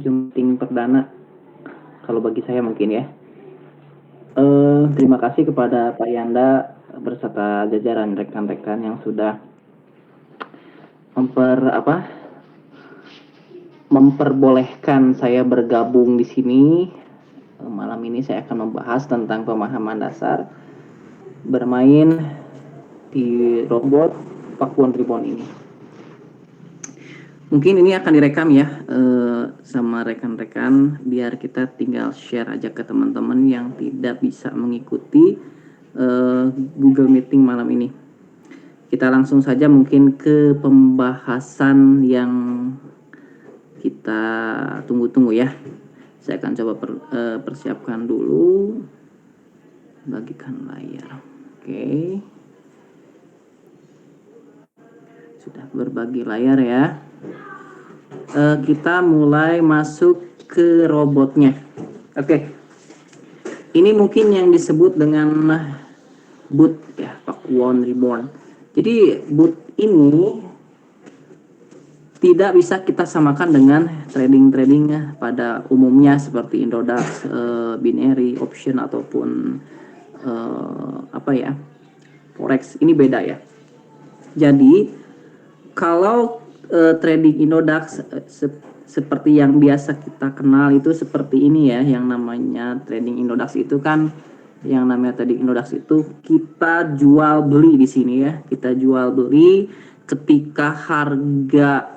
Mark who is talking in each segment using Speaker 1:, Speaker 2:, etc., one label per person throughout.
Speaker 1: Zoom meeting perdana kalau bagi saya mungkin ya. Terima kasih kepada Pak Yanda berserta jajaran rekan-rekan yang sudah memperbolehkan saya bergabung di sini. Malam ini saya akan membahas tentang pemahaman dasar bermain di robot Pakuwon Reborn ini. Mungkin ini akan direkam ya sama rekan-rekan, biar kita tinggal share aja ke teman-teman yang tidak bisa mengikuti Google Meeting malam ini. Kita langsung saja mungkin ke pembahasan yang kita tunggu-tunggu ya. Saya akan coba persiapkan dulu, bagikan layar. Oke, sudah berbagi layar ya. Kita mulai masuk ke robotnya. Oke, ini mungkin yang disebut dengan boot ya, Pakuwon Reborn. Jadi boot ini tidak bisa kita samakan dengan trading pada umumnya seperti Indodax, binary option ataupun forex. Ini beda ya. Jadi kalau trading Indodax seperti yang biasa kita kenal itu seperti ini ya, yang namanya trading Indodax itu kan, yang namanya trading Indodax itu kita jual beli di sini ya, kita jual beli ketika harga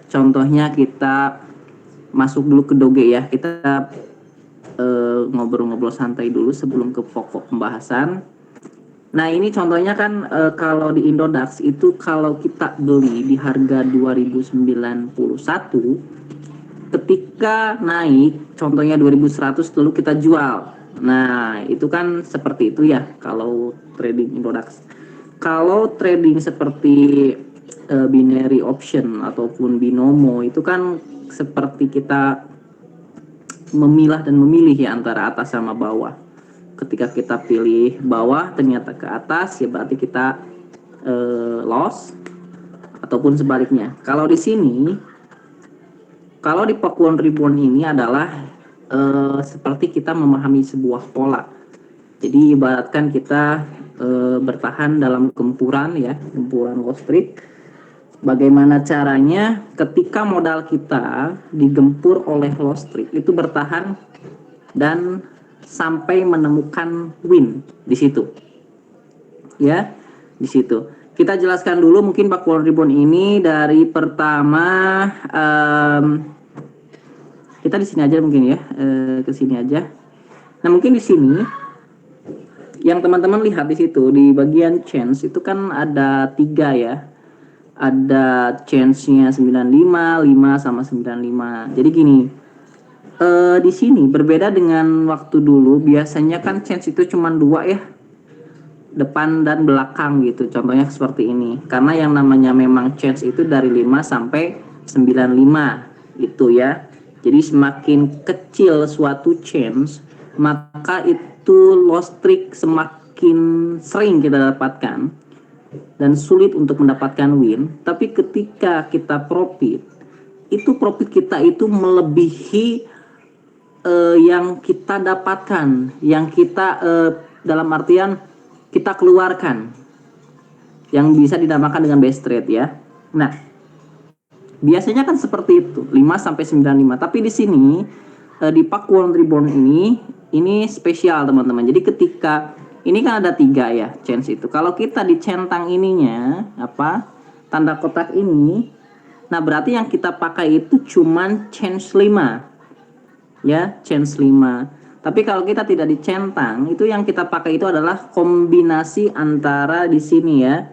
Speaker 1: contohnya kita masuk dulu ke doge ya, kita ngobrol-ngobrol santai dulu sebelum ke pokok pembahasan. Nah ini contohnya kan kalau di Indodax itu kalau kita beli di harga 2091, ketika naik contohnya 2100 lalu kita jual. Nah itu kan seperti itu ya kalau trading Indodax. Kalau trading seperti binary option ataupun binomo itu kan seperti kita memilah dan memilih ya antara atas sama bawah. Ketika kita pilih bawah ternyata ke atas ya berarti kita loss, ataupun sebaliknya. Kalau di sini, kalau di Pakuwon Reborn ini adalah seperti kita memahami sebuah pola. Jadi ibaratkan kita bertahan dalam gempuran ya, gempuran Wall Street. Bagaimana caranya ketika modal kita digempur oleh Wall Street itu bertahan dan sampai menemukan win di situ. Ya, di situ. Kita jelaskan dulu mungkin Pakuwon Reborn ini dari pertama kita di sini aja mungkin ya, ke sini aja. Nah, mungkin di sini yang teman-teman lihat di situ di bagian chance itu kan ada 3 ya. Ada chance-nya 95, 5 sama 95. Jadi gini, di sini berbeda dengan waktu dulu, biasanya kan chance itu cuma 2 ya, depan dan belakang gitu, contohnya seperti ini. Karena yang namanya memang chance itu dari 5 sampai 95 gitu ya. Jadi semakin kecil suatu chance, maka itu loss streak semakin sering kita dapatkan dan sulit untuk mendapatkan win. Tapi ketika kita profit, itu profit kita itu melebihi yang kita dapatkan, yang kita dalam artian kita keluarkan, yang bisa dinamakan dengan base trade ya. Nah, biasanya kan seperti itu, 5 sampai 95. Tapi di sini di Pakuwon Reborn ini spesial teman-teman. Jadi ketika ini kan ada 3 ya chance itu. Kalau kita dicentang ininya tanda kotak ini, nah berarti yang kita pakai itu cuman chance 5. Ya, chance 5. Tapi kalau kita tidak dicentang, itu yang kita pakai itu adalah kombinasi antara di sini ya.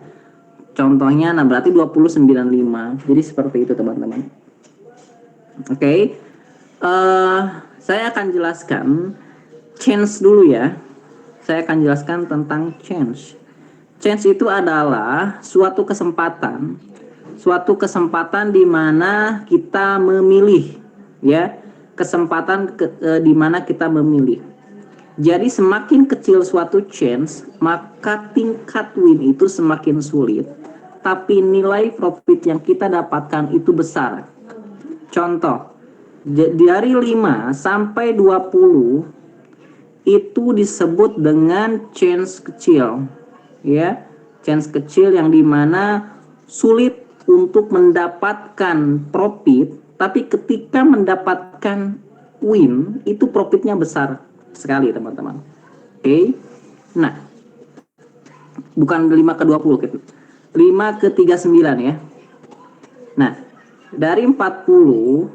Speaker 1: Contohnya, nah berarti 2095. Jadi seperti itu teman-teman. Oke. Saya akan jelaskan chance dulu ya. Saya akan jelaskan tentang chance. Chance itu adalah suatu kesempatan di mana kita memilih ya. Kesempatan di mana kita memilih. Jadi semakin kecil suatu chance, maka tingkat win itu semakin sulit, tapi nilai profit yang kita dapatkan itu besar. Contoh, Dari 5 sampai 20 itu disebut dengan chance kecil, ya, chance kecil yang dimana sulit untuk mendapatkan profit, tapi ketika mendapatkan win itu profitnya besar sekali teman-teman. Oke. Nah, bukan 5 ke 20, 5 ke 39 ya. Nah, dari 40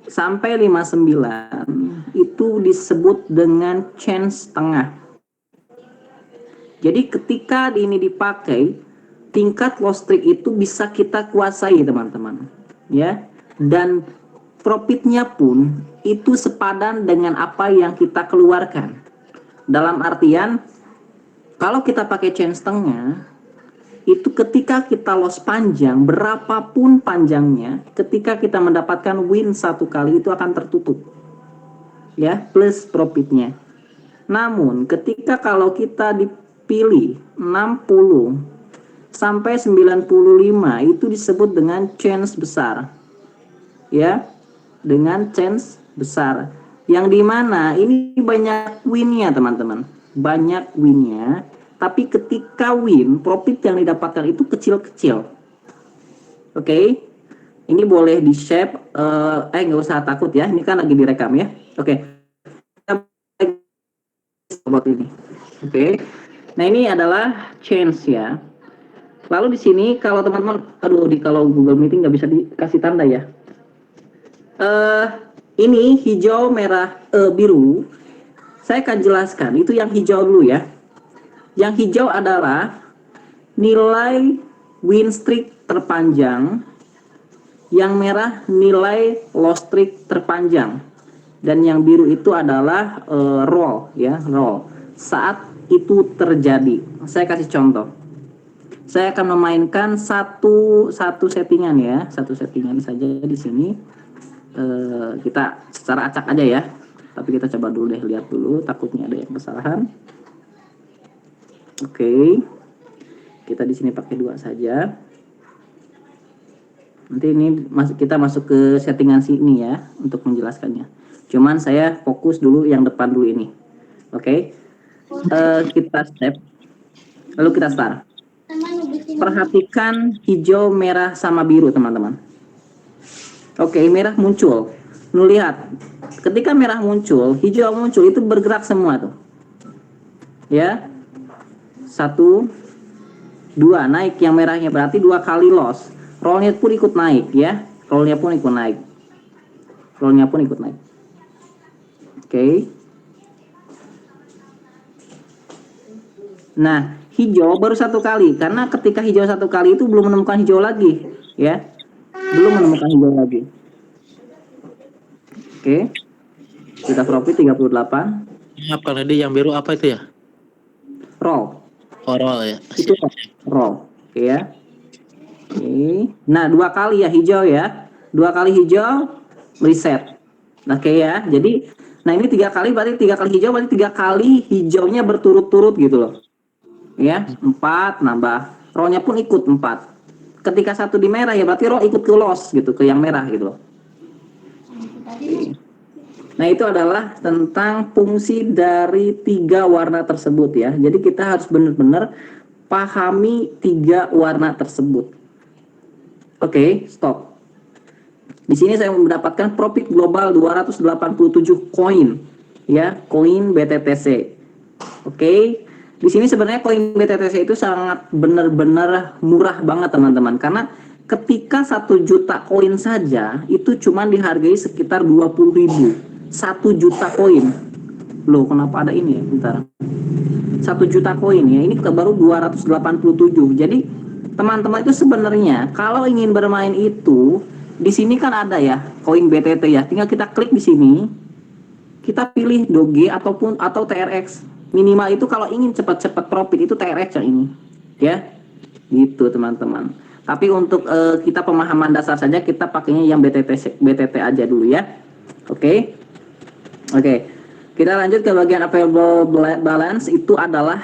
Speaker 1: sampai 59 itu disebut dengan chance tengah. Jadi ketika ini dipakai, tingkat loss streak itu bisa kita kuasai teman-teman, ya. Dan profitnya pun itu sepadan dengan apa yang kita keluarkan. Dalam artian, kalau kita pakai chance tengah, itu ketika kita loss panjang, berapapun panjangnya, ketika kita mendapatkan win satu kali itu akan tertutup, ya, plus profitnya. Namun ketika kalau kita dipilih 60 sampai 95 itu disebut dengan chance besar, ya, dengan chance besar, yang dimana ini banyak winnya teman-teman, banyak winnya. Tapi ketika win, profit yang didapatkan itu kecil-kecil. Oke, ini boleh di save, nggak usah takut ya, ini kan lagi direkam ya. Oke, buat ini. Oke, nah ini adalah chance ya. Lalu di sini kalau teman-teman, kalau Google Meeting nggak bisa dikasih tanda ya. Ini hijau, merah, biru. Saya akan jelaskan. Itu yang hijau dulu ya. Yang hijau adalah nilai win streak terpanjang, yang merah nilai loss streak terpanjang, dan yang biru itu adalah roll ya, roll saat itu terjadi. Saya kasih contoh. Saya akan memainkan satu settingan ya, satu settingan saja di sini. Kita secara acak aja ya, tapi kita coba dulu deh, lihat dulu, takutnya ada yang kesalahan. Oke, kita di sini pakai 2 saja. Nanti ini kita masuk ke settingan sini ya untuk menjelaskannya. Cuman saya fokus dulu yang depan dulu ini. Oke, kita step, lalu kita start. Perhatikan hijau, merah, sama biru teman-teman. Oke, merah muncul. Lu lihat, ketika merah muncul, hijau muncul, itu bergerak semua tuh. Ya, 1, 2 naik yang merahnya, berarti 2 kali loss. Rollnya pun ikut naik ya, rollnya pun ikut naik, rollnya pun ikut naik. Oke. Nah, hijau baru 1 kali, karena ketika hijau 1 kali itu belum menemukan hijau lagi ya, belum menemukan hijau lagi. Oke, kita profit 38.
Speaker 2: Apa tadi yang biru apa itu ya?
Speaker 1: Roll.
Speaker 2: Oh, roll ya.
Speaker 1: Itu roll. Oke ya. Oke. Nah, 2 kali ya hijau ya. 2 kali hijau reset. Oke ya. Jadi, nah ini 3 kali, berarti 3 kali hijau, berarti 3 kali hijaunya berturut-turut gitu loh. Ya, 4 nambah. Rollnya pun ikut 4. Ketika 1 di merah ya berarti roll ikut ke loss gitu, ke yang merah gitu loh. Oke. Nah, itu adalah tentang fungsi dari 3 warna tersebut ya. Jadi kita harus benar-benar pahami 3 warna tersebut. Oke, stop. Di sini saya mendapatkan profit global 287 koin ya, koin BTTC. Oke. Di sini sebenarnya koin BTTC itu sangat benar-benar murah banget teman-teman, karena ketika 1 juta koin saja itu cuma dihargai sekitar 20.000. 1 juta koin. Loh, kenapa ada ini ya? Bentar. 1 juta koin ya, ini baru 287. Jadi teman-teman itu sebenarnya kalau ingin bermain itu, di sini kan ada ya koin BTT ya, tinggal kita klik di sini, kita pilih Doge atau TRX. Minimal itu kalau ingin cepat-cepat profit itu TRX yang ini ya, gitu teman-teman. Tapi untuk kita pemahaman dasar saja, kita pakainya yang BTT aja dulu ya. Oke. Kita lanjut ke bagian available balance. Itu adalah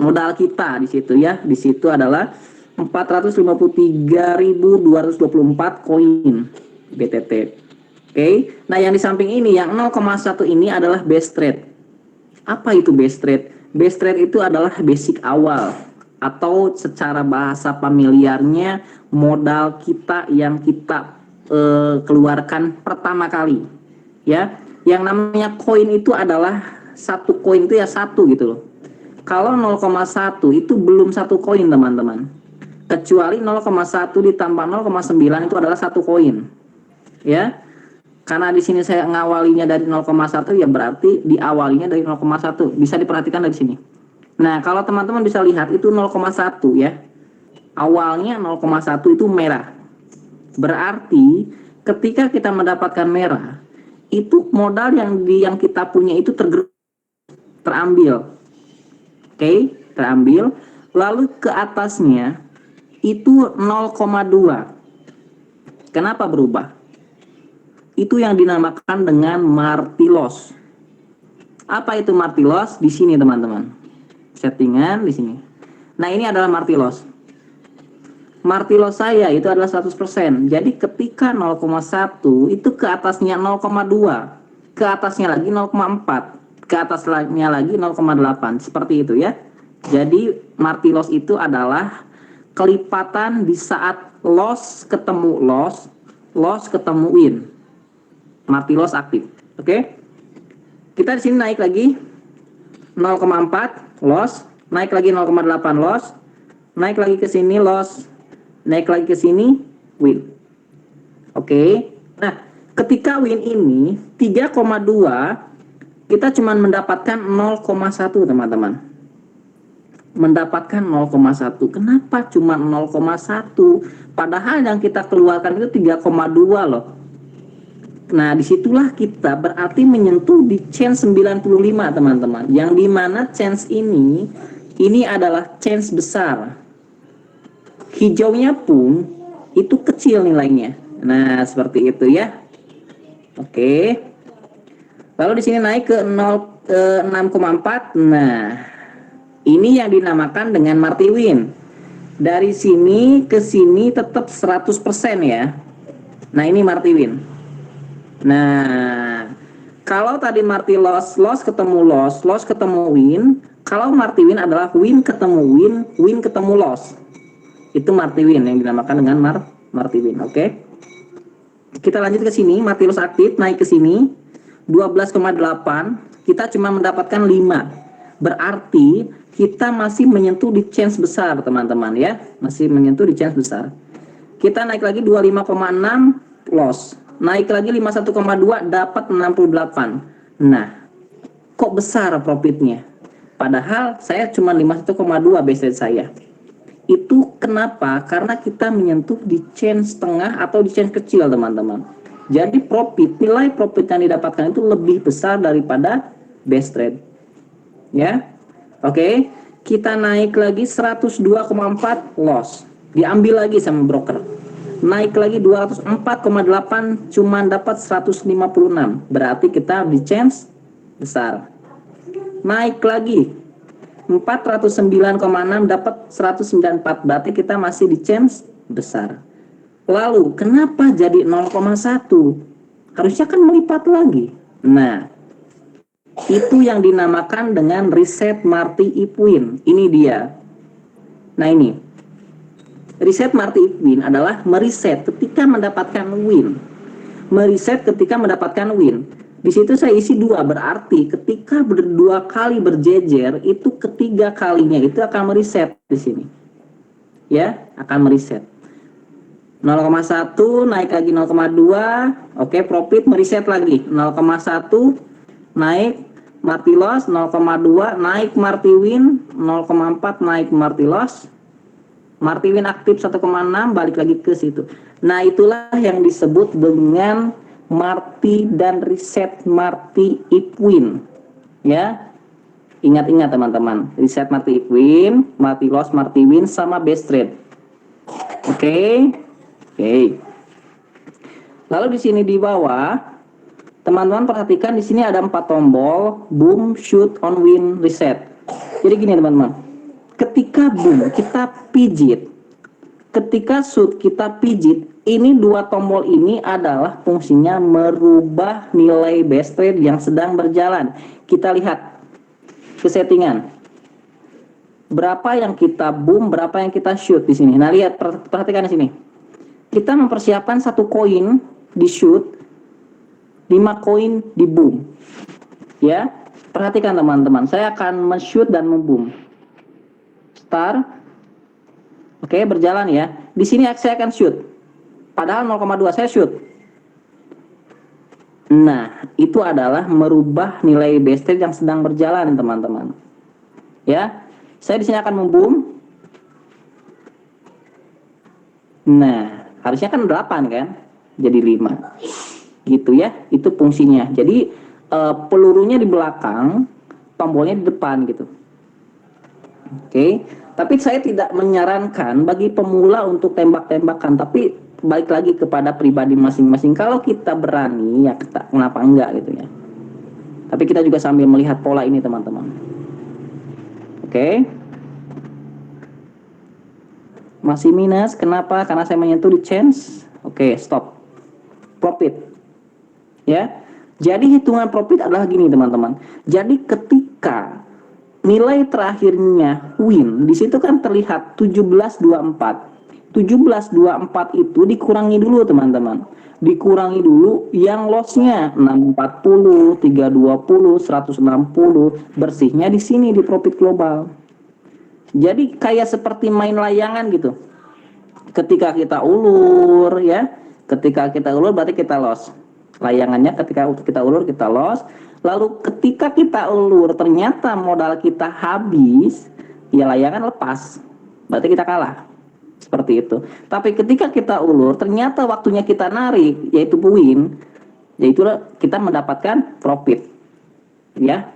Speaker 1: modal kita di situ ya. Di situ adalah 453.224 koin BTT. Oke. Nah, yang di samping ini yang 0,1 ini adalah base rate. Apa itu base rate? Base rate itu adalah basic awal atau secara bahasa familiarnya modal kita yang kita keluarkan pertama kali. Ya, yang namanya koin itu adalah satu koin itu ya satu gitu loh. Kalau 0,1 itu belum satu koin teman-teman. Kecuali 0,1 ditambah 0,9 itu adalah satu koin. Ya. Karena di sini saya ngawalinya dari 0,1 ya berarti diawalinya dari 0,1. Bisa diperhatikan dari sini. Nah, kalau teman-teman bisa lihat itu 0,1 ya. Awalnya 0,1 itu merah. Berarti ketika kita mendapatkan merah, itu modal yang kita punya itu terambil. Oke, terambil. Lalu ke atasnya itu 0,2. Kenapa berubah? Itu yang dinamakan dengan marti loss. Apa itu marti loss? Di sini teman-teman. Settingan di sini. Nah, ini adalah marti loss. Marti loss saya itu adalah 100%. Jadi ketika 0,1 itu ke atasnya 0,2, ke atasnya lagi 0,4, ke atasnya lagi 0,8. Seperti itu ya. Jadi marti loss itu adalah kelipatan di saat loss ketemu loss, loss ketemu win. Marti loss aktif. Oke. Kita di sini naik lagi 0,4 loss, naik lagi 0,8 loss, naik lagi ke sini loss, naik lagi ke sini win. Oke. Nah, ketika win ini 3,2 kita cuma mendapatkan 0,1 teman-teman. Mendapatkan 0,1. Kenapa cuma 0,1? Padahal yang kita keluarkan itu 3,2 loh. Nah, disitulah kita berarti menyentuh di chance 95 teman-teman. Yang dimana chance ini adalah chance besar. Hijaunya pun itu kecil nilainya. Nah, seperti itu ya. Oke. Lalu di sini naik ke 6,4. Nah, ini yang dinamakan dengan marti win. Dari sini ke sini tetap 100% ya. Nah, ini marti win. Nah, kalau tadi marti loss, loss ketemu loss, loss ketemu win. Kalau marti win adalah win ketemu win, win ketemu loss. Itu marti win yang dinamakan dengan marti win. Oke. Kita lanjut ke sini, marti loss aktif naik ke sini 12,8. Kita cuma mendapatkan 5. Berarti kita masih menyentuh di chance besar, teman-teman ya. Masih menyentuh di chance besar. Kita naik lagi 25,6 loss. Naik lagi 51,2 dapat 68. Nah, kok besar profitnya? Padahal saya cuma 51,2 base rate saya. Itu kenapa? Karena kita menyentuh di chance setengah atau di chance kecil, teman-teman. Jadi nilai profit yang didapatkan itu lebih besar daripada base rate. Ya. Oke, kita naik lagi 102,4 loss. Diambil lagi sama broker. Naik lagi 204,8 cuma dapat 156. Berarti kita di chance besar. Naik lagi 409,6 dapat 194. Berarti kita masih di chance besar. Lalu kenapa jadi 0,1? Harusnya kan melipat lagi. Nah, itu yang dinamakan dengan reset marti if win. Ini dia. Nah, ini reset marti if win adalah meriset ketika mendapatkan win. Meriset ketika mendapatkan win. Di situ saya isi 2, berarti ketika berdua kali berjejer itu ketiga kalinya itu akan meriset di sini. Ya, akan meriset. 0,1 naik lagi 0,2. Oke, profit meriset lagi 0,1 naik marti loss 0,2 naik marti win 0,4 naik marti loss. Marti win aktif 1,6 balik lagi ke situ. Nah, itulah yang disebut dengan marti dan reset marti if win. Ya. Ingat-ingat teman-teman, reset marti if win, marti loss, marti win sama base rate. Oke. Oke. Lalu di sini di bawah teman-teman perhatikan di sini ada 4 tombol, boom, shoot, on, win, reset. Jadi gini teman-teman. Ketika boom kita pijit, ketika shoot kita pijit, ini dua tombol ini adalah fungsinya merubah nilai base trade yang sedang berjalan. Kita lihat ke settingan. Berapa yang kita boom, berapa yang kita shoot di sini. Nah, lihat, perhatikan di sini. Kita mempersiapkan satu koin di shoot, 5 koin di boom. Ya, perhatikan teman-teman. Saya akan men-shoot dan memboom. Start. Oke, berjalan ya. Di sini saya akan shoot. Padahal 0,2 saya shoot. Nah, itu adalah merubah nilai base trade yang sedang berjalan, teman-teman. Ya, saya di sini akan memboom. Nah, harusnya kan 8 kan? Jadi 5. Gitu ya, itu fungsinya. Jadi pelurunya di belakang, tombolnya di depan gitu. Oke, tapi saya tidak menyarankan bagi pemula untuk tembak-tembakan, tapi balik lagi kepada pribadi masing-masing. Kalau kita berani, ya kenapa enggak gitu ya. Tapi kita juga sambil melihat pola ini, teman-teman. Oke. Masih minus, kenapa? Karena saya menyentuh di change. Oke, stop. Profit. Ya. Jadi hitungan profit adalah gini, teman-teman. Jadi ketika nilai terakhirnya win, di situ kan terlihat 1724. 1724 itu dikurangi dulu, teman-teman. Dikurangi dulu yang lossnya 640, 320, 160, bersihnya di sini di profit global. Jadi kayak seperti main layangan gitu. Ketika kita ulur ya, ketika kita ulur berarti kita loss. Layangannya ketika kita ulur kita loss. Lalu ketika kita ulur ternyata modal kita habis, ya layangan lepas. Berarti kita kalah. Seperti itu. Tapi ketika kita ulur ternyata waktunya kita narik yaitu win, yaitu kita mendapatkan profit. Ya.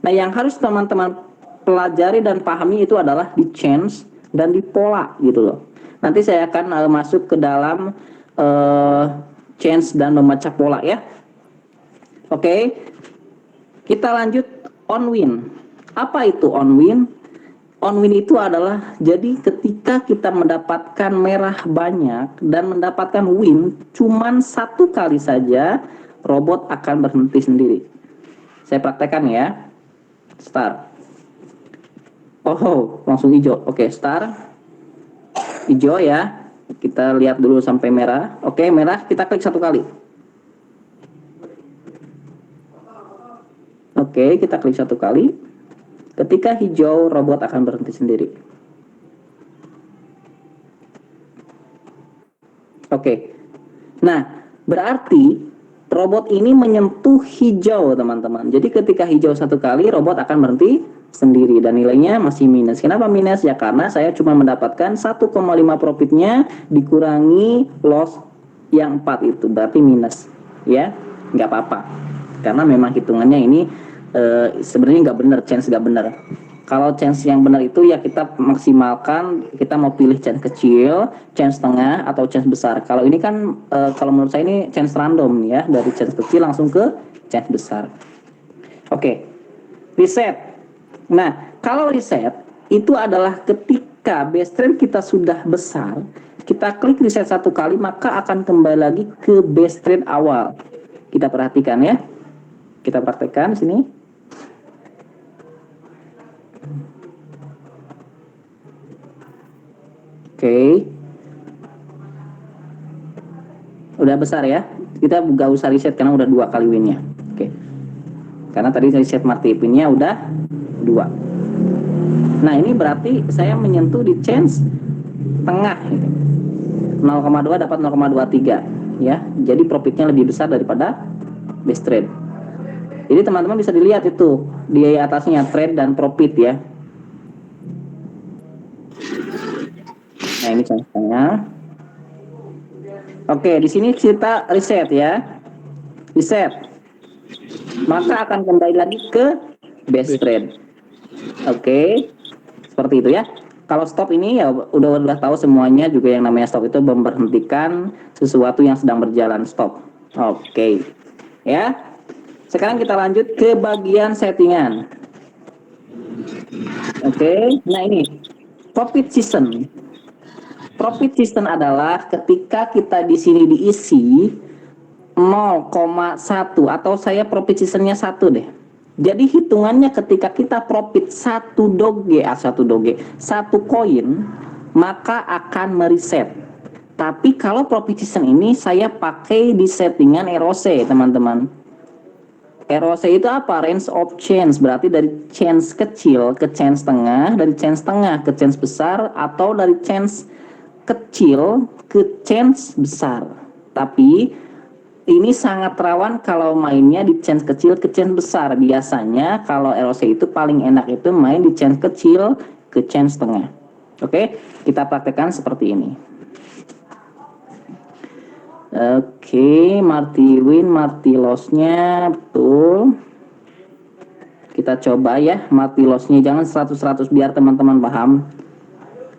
Speaker 1: Nah, yang harus teman-teman pelajari dan pahami itu adalah di change dan di pola gitu loh. Nanti saya akan masuk ke dalam change dan membaca pola ya. Oke. Kita lanjut on win. Apa itu on win? On win itu adalah jadi ketika kita mendapatkan merah banyak dan mendapatkan win cuman satu kali saja, robot akan berhenti sendiri. Saya praktekkan ya. Start. Oh, langsung hijau. Oke, start. Hijau ya. Kita lihat dulu sampai merah. Oke, merah kita klik satu kali. Oke, kita klik satu kali. Ketika hijau, robot akan berhenti sendiri. Oke. Nah, berarti robot ini menyentuh hijau, teman-teman. Jadi ketika hijau satu kali, robot akan berhenti sendiri dan nilainya masih minus. Kenapa minus? Ya karena saya cuma mendapatkan 1,5 profitnya dikurangi loss yang 4 itu, berarti minus. Ya, nggak apa-apa. Karena memang hitungannya ini sebenarnya nggak benar, chance nggak benar. Kalau chance yang benar itu ya kita maksimalkan, kita mau pilih chance kecil, chance tengah, atau chance besar. Kalau ini kan kalau menurut saya ini chance random ya, dari chance kecil langsung ke chance besar. Oke, reset. Nah, kalau reset itu adalah ketika base trend kita sudah besar, kita klik reset satu kali maka akan kembali lagi ke base trend awal. Kita perhatikan ya. Kita praktekkan sini. Oke. Udah besar ya. Kita nggak usah reset karena udah 2 kali winnya. Oke. Karena tadi reset multipinnya udah 2. Nah, ini berarti saya menyentuh di chance tengah gitu. 0,2 dapat 0,23 ya. Jadi profitnya lebih besar daripada base trade. Jadi teman-teman bisa dilihat itu di atasnya trade dan profit ya. Nah, ini contohnya. Oke, di sini kita reset ya. Reset. Maka akan kembali lagi ke base trade. Oke. Seperti itu ya. Kalau stop ini ya udah tahu semuanya juga yang namanya stop itu memberhentikan sesuatu yang sedang berjalan, stop. Oke. Ya. Sekarang kita lanjut ke bagian settingan. Oke, nah ini profit season. Profit system adalah ketika kita di sini diisi 0,1 atau saya profit systemnya 1 deh. Jadi hitungannya ketika kita profit 1 koin, maka akan mereset. Tapi kalau profit system ini saya pakai di settingan ROC, teman-teman. ROC itu apa? Range of change, berarti dari change kecil ke change tengah, dari change tengah ke change besar, atau dari change kecil ke change besar. Tapi ini sangat rawan kalau mainnya di change kecil ke change besar. Biasanya kalau ROC itu paling enak itu main di change kecil ke change tengah. Oke, kita praktekkan seperti ini. Oke, Marty win, Marty loss-nya betul. Kita coba ya, Marty loss-nya jangan 100% biar teman-teman paham.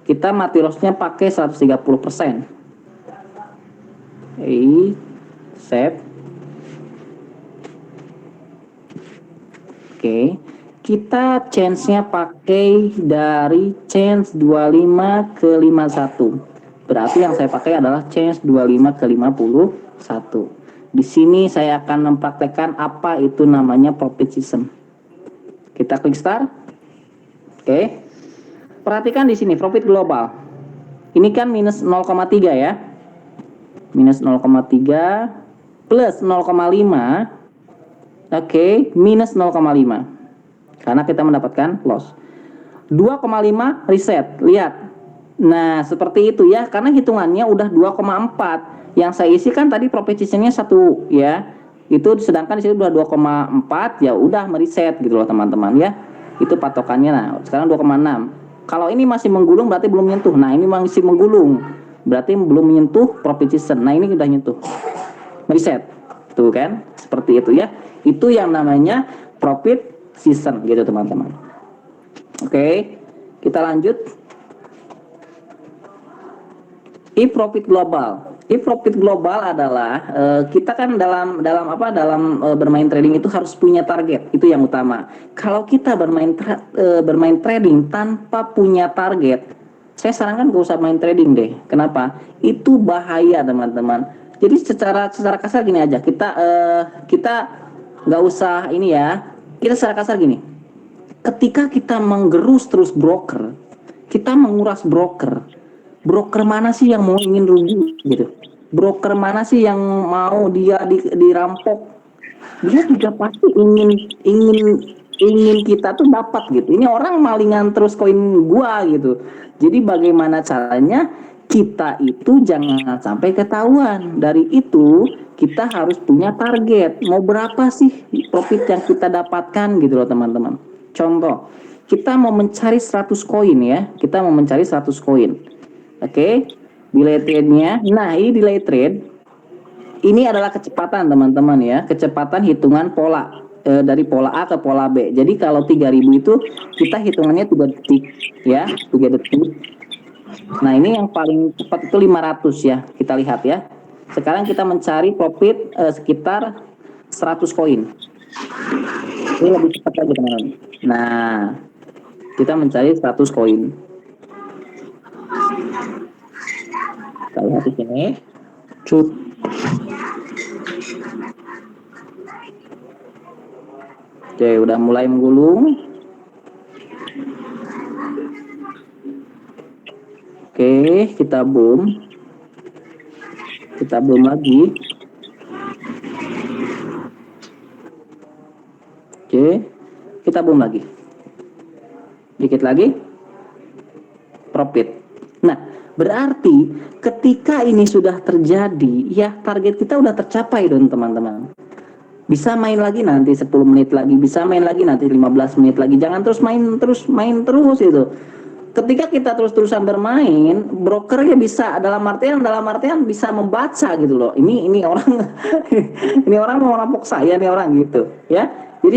Speaker 1: Kita Marty loss-nya pakai 130%. Oke, save. Oke, kita change-nya pakai dari change 25 ke 51. Berarti yang saya pakai adalah change 25 ke 51. Di sini saya akan mempraktekkan apa itu namanya profit system. Kita klik start. Oke. Perhatikan di sini profit global. Ini kan minus 0,3 ya. Minus 0,3 plus 0,5. Oke, minus 0,5. Karena kita mendapatkan loss. 2,5 reset. Lihat. Nah, seperti itu ya, karena hitungannya udah 2,4. Yang saya isi kan tadi profit systemnya 1 ya. Itu sedangkan di sini udah 2,4, ya udah mereset gitu loh teman-teman ya. Itu patokannya. Nah, sekarang 2,6. Kalau ini masih menggulung berarti belum menyentuh. Nah, ini masih menggulung. Berarti belum menyentuh profit system. Nah, ini udah nyentuh. Mereset. Tuh kan? Seperti itu ya. Itu yang namanya profit system gitu teman-teman. Oke, kita lanjut. If profit global. If profit global adalah kita kan dalam bermain trading itu harus punya target, itu yang utama. Kalau kita bermain trading tanpa punya target, saya sarankan gak usah main trading deh. Kenapa? Itu bahaya teman-teman. Jadi secara kasar gini aja, kita nggak usah ini ya. Kita secara kasar gini. Ketika kita menggerus terus broker, kita menguras broker mana sih yang mau ingin rugi gitu? Broker mana sih yang mau dia dirampok? Dia juga pasti ingin kita tuh dapat gitu. Ini orang malingan terus koin gua gitu. Jadi bagaimana caranya kita itu jangan sampai ketahuan. Dari itu kita harus punya target. Mau berapa sih profit yang kita dapatkan gitu loh teman-teman. Contoh, kita mau mencari 100 koin ya. Kita mau mencari 100 koin. Oke, delay trade-nya. Nah, ini delay trade. Ini adalah kecepatan teman-teman ya, kecepatan hitungan pola dari pola A ke pola B. Jadi kalau 3000 itu kita hitungannya 3 detik ya, 3 detik. Nah, ini yang paling cepat itu 500 ya. Kita lihat ya. Sekarang kita mencari profit sekitar 100 koin. Ini lebih cepat lagi teman-teman. Nah, kita mencari 100 koin. Kita lihat di sini. Cut. Oke, udah mulai menggulung. Oke, kita boom. Kita boom lagi. Oke, kita boom lagi. Dikit lagi. Profit. Nah, berarti ketika ini sudah terjadi, ya target kita udah tercapai dong teman-teman. Bisa main lagi nanti 10 menit lagi, bisa main lagi nanti 15 menit lagi. Jangan terus main terus itu. Ketika kita terus-terusan bermain, brokernya bisa dalam artian bisa membaca gitu loh. Ini orang ini orang mau rampok saya nih orang gitu, ya. Jadi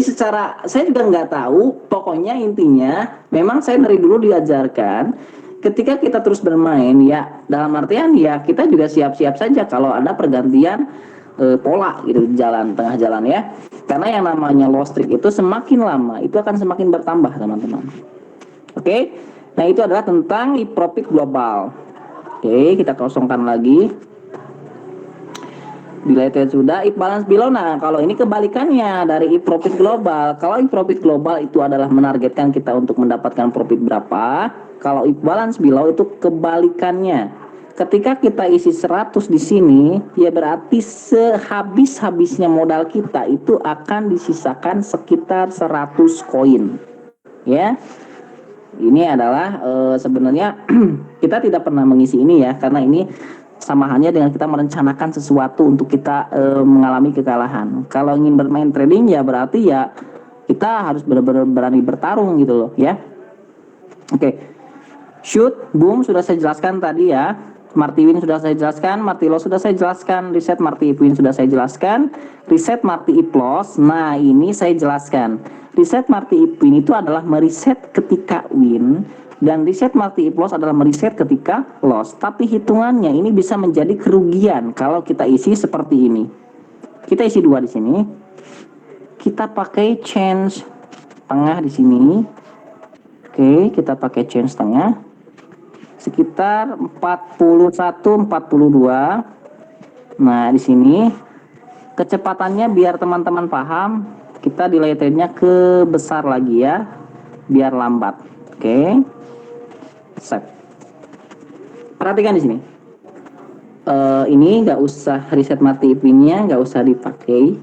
Speaker 1: saya juga nggak tahu, pokoknya intinya memang saya dari dulu diajarkan ketika kita terus bermain ya dalam artian ya kita juga siap-siap saja kalau ada pergantian pola gitu di tengah jalan ya. Karena yang namanya loss streak itu semakin lama itu akan semakin bertambah teman-teman. Oke. Nah, itu adalah tentang profit global. Oke, kita kosongkan lagi. Deleted sudah, if balance below. Nah, kalau ini kebalikannya dari if profit global. Kalau if profit global itu adalah menargetkan kita untuk mendapatkan profit berapa. Kalau if balance below itu kebalikannya. Ketika kita isi 100 di sini, ya berarti sehabis-habisnya modal kita itu akan disisakan sekitar 100 koin. Ya. Ini adalah sebenarnya kita tidak pernah mengisi ini ya, karena ini sama halnya dengan kita merencanakan sesuatu untuk kita mengalami kekalahan. Kalau ingin bermain trading ya berarti ya kita harus benar-benar berani bertarung gitu loh ya. Oke. Shoot, boom sudah saya jelaskan tadi ya. Marty Win sudah saya jelaskan, Marty Loss sudah saya jelaskan, reset Marty Win sudah saya jelaskan, reset Marty Loss. Nah, ini saya jelaskan. Reset Marty Win itu adalah mereset ketika win, dan reset Marty Loss adalah mereset ketika loss. Tapi hitungannya ini bisa menjadi kerugian kalau kita isi seperti ini. Kita isi 2 di sini. Kita pakai change tengah di sini. Oke, kita pakai change tengah. Sekitar 41 42. Nah, di sini kecepatannya biar teman-teman paham, kita delay trade-nya ke besar lagi ya, biar lambat. Oke. Set. Perhatikan di sini. Ini nggak usah reset Marty pin-nya, nggak usah dipakai.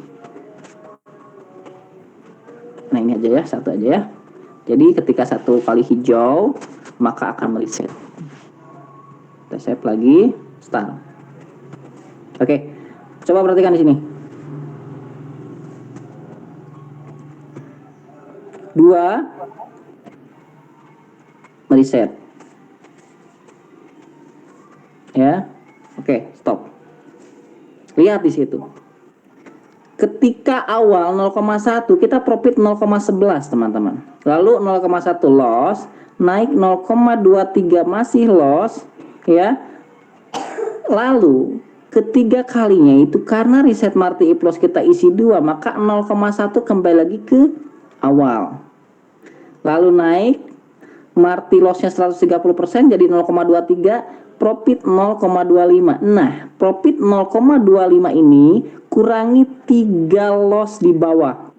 Speaker 1: Nah, ini aja ya, satu aja ya. Jadi ketika satu kali hijau, maka akan mereset. Kita save lagi, start. Oke, coba perhatikan di sini. 2 mereset. Ya. Oke, stop. Lihat di situ. Ketika awal 0,1 kita profit 0,11 teman-teman. Lalu 0,1 loss, naik 0,23 masih loss. Ya, lalu ketiga kalinya itu karena reset Marty Loss kita isi 2, maka 0,1 kembali lagi ke awal, lalu naik Marty Loss-nya 130% jadi 0,23, profit 0,25. Nah, profit 0,25 ini kurangi 3 loss di bawah.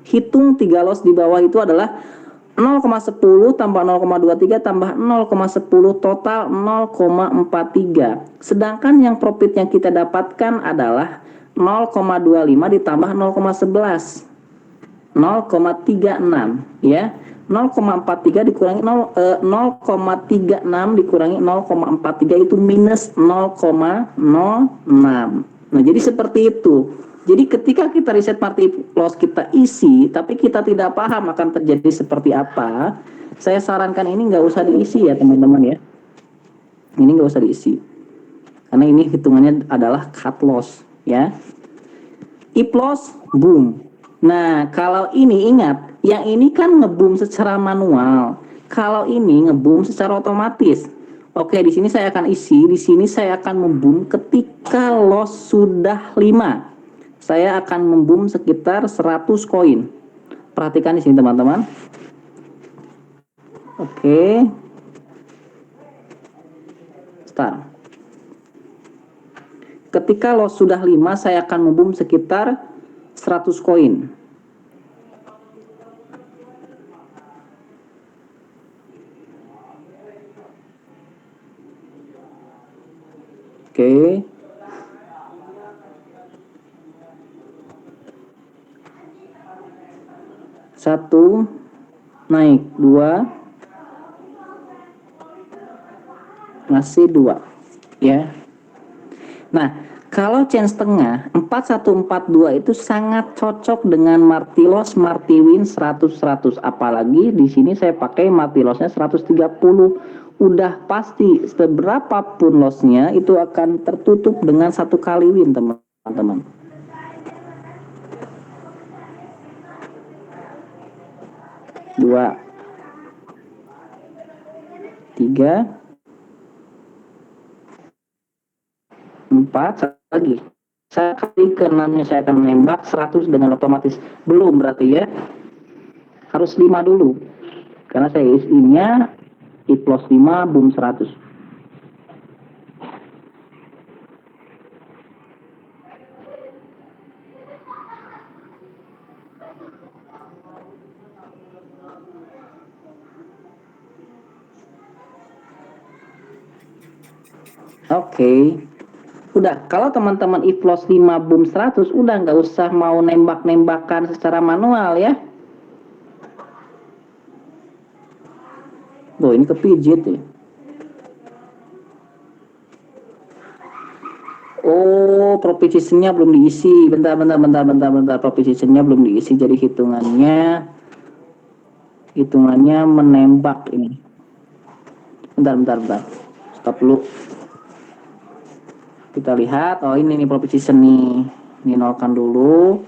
Speaker 1: Hitung 3 loss di bawah itu adalah 0,10 tambah 0,23 tambah 0,10 total 0,43. Sedangkan yang profit yang kita dapatkan adalah 0,25 ditambah 0,11. 0,36 ya. 0,43 dikurangi 0,36 dikurangi 0,43 itu minus 0,06. Nah, jadi seperti itu. Jadi ketika kita reset Marty Loss kita isi, tapi kita tidak paham akan terjadi seperti apa, saya sarankan ini nggak usah diisi ya teman-teman ya. Ini nggak usah diisi, karena ini hitungannya adalah cut loss ya. If loss, boom. Nah, kalau ini ingat, yang ini kan ngeboom secara manual. Kalau ini ngeboom secara otomatis. Oke, di sini saya akan isi, di sini saya akan memboom ketika loss sudah 5. Saya akan memboom sekitar 100 koin. Perhatikan di sini teman-teman. Oke. Start. Ketika loss sudah 5, saya akan memboom sekitar 100 koin. Oke. Satu naik 2 masih 2 ya. Nah, kalau change tengah 4142 itu sangat cocok dengan Marty Loss, Marty Win 100-100. Apalagi di sini saya pakai Marty Loss-nya 130. Udah pasti seberapapun loss-nya itu akan tertutup dengan satu kali win teman-teman. Dua, 3, 4 lagi. Saya kali ke 6-nya saya akan menembak 100 dengan otomatis. Belum berarti ya. Harus 5 dulu. Karena saya isinya I plus 5 boom 100. Oke. Udah, kalau teman-teman if loss 5 boom 100, udah nggak usah mau nembak-nembakan secara manual ya. Loh, ini kepijit ya. Oh, propositionnya belum diisi. Bentar. Propositionnya belum diisi, jadi hitungannya menembak ini. Bentar. Stop dulu. Kita lihat, oh ini nih proposition nih. Ini nolkan dulu.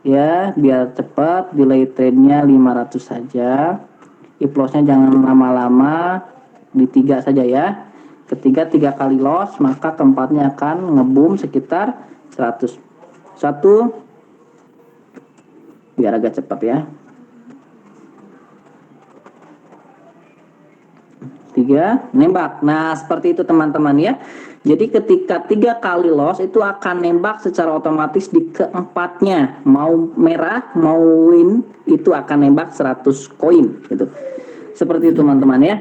Speaker 1: Ya, biar cepat, delay trade-nya 500 saja. If loss-nya jangan lama-lama, di 3 saja ya. Ketiga 3 kali loss, maka keempatnya akan ngeboom sekitar 100. 1, biar agak cepat ya. 3, nembak. Nah, seperti itu teman-teman ya. Jadi ketika 3 kali loss itu akan nembak secara otomatis di keempatnya. Mau merah, mau win, itu akan nembak 100 koin gitu. Seperti itu teman-teman ya.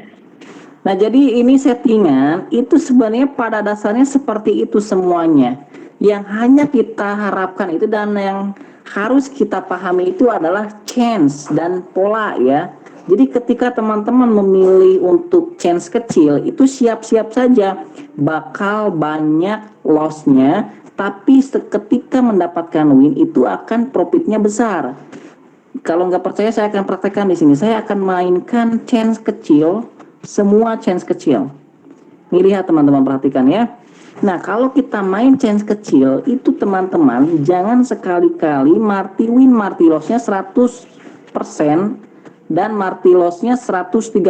Speaker 1: Nah, jadi ini settingan itu sebenarnya pada dasarnya seperti itu semuanya. Yang hanya kita harapkan itu dan yang harus kita pahami itu adalah chance dan pola ya. Jadi ketika teman-teman memilih untuk chance kecil, itu siap-siap saja bakal banyak loss-nya, tapi ketika mendapatkan win itu akan profitnya besar. Kalau nggak percaya saya akan praktekkan di sini. Saya akan mainkan chance kecil, semua chance kecil. Ini lihat teman-teman, perhatikan ya. Nah, kalau kita main chance kecil itu teman-teman jangan sekali-kali marti win marti loss-nya 100% dan marti loss-nya 130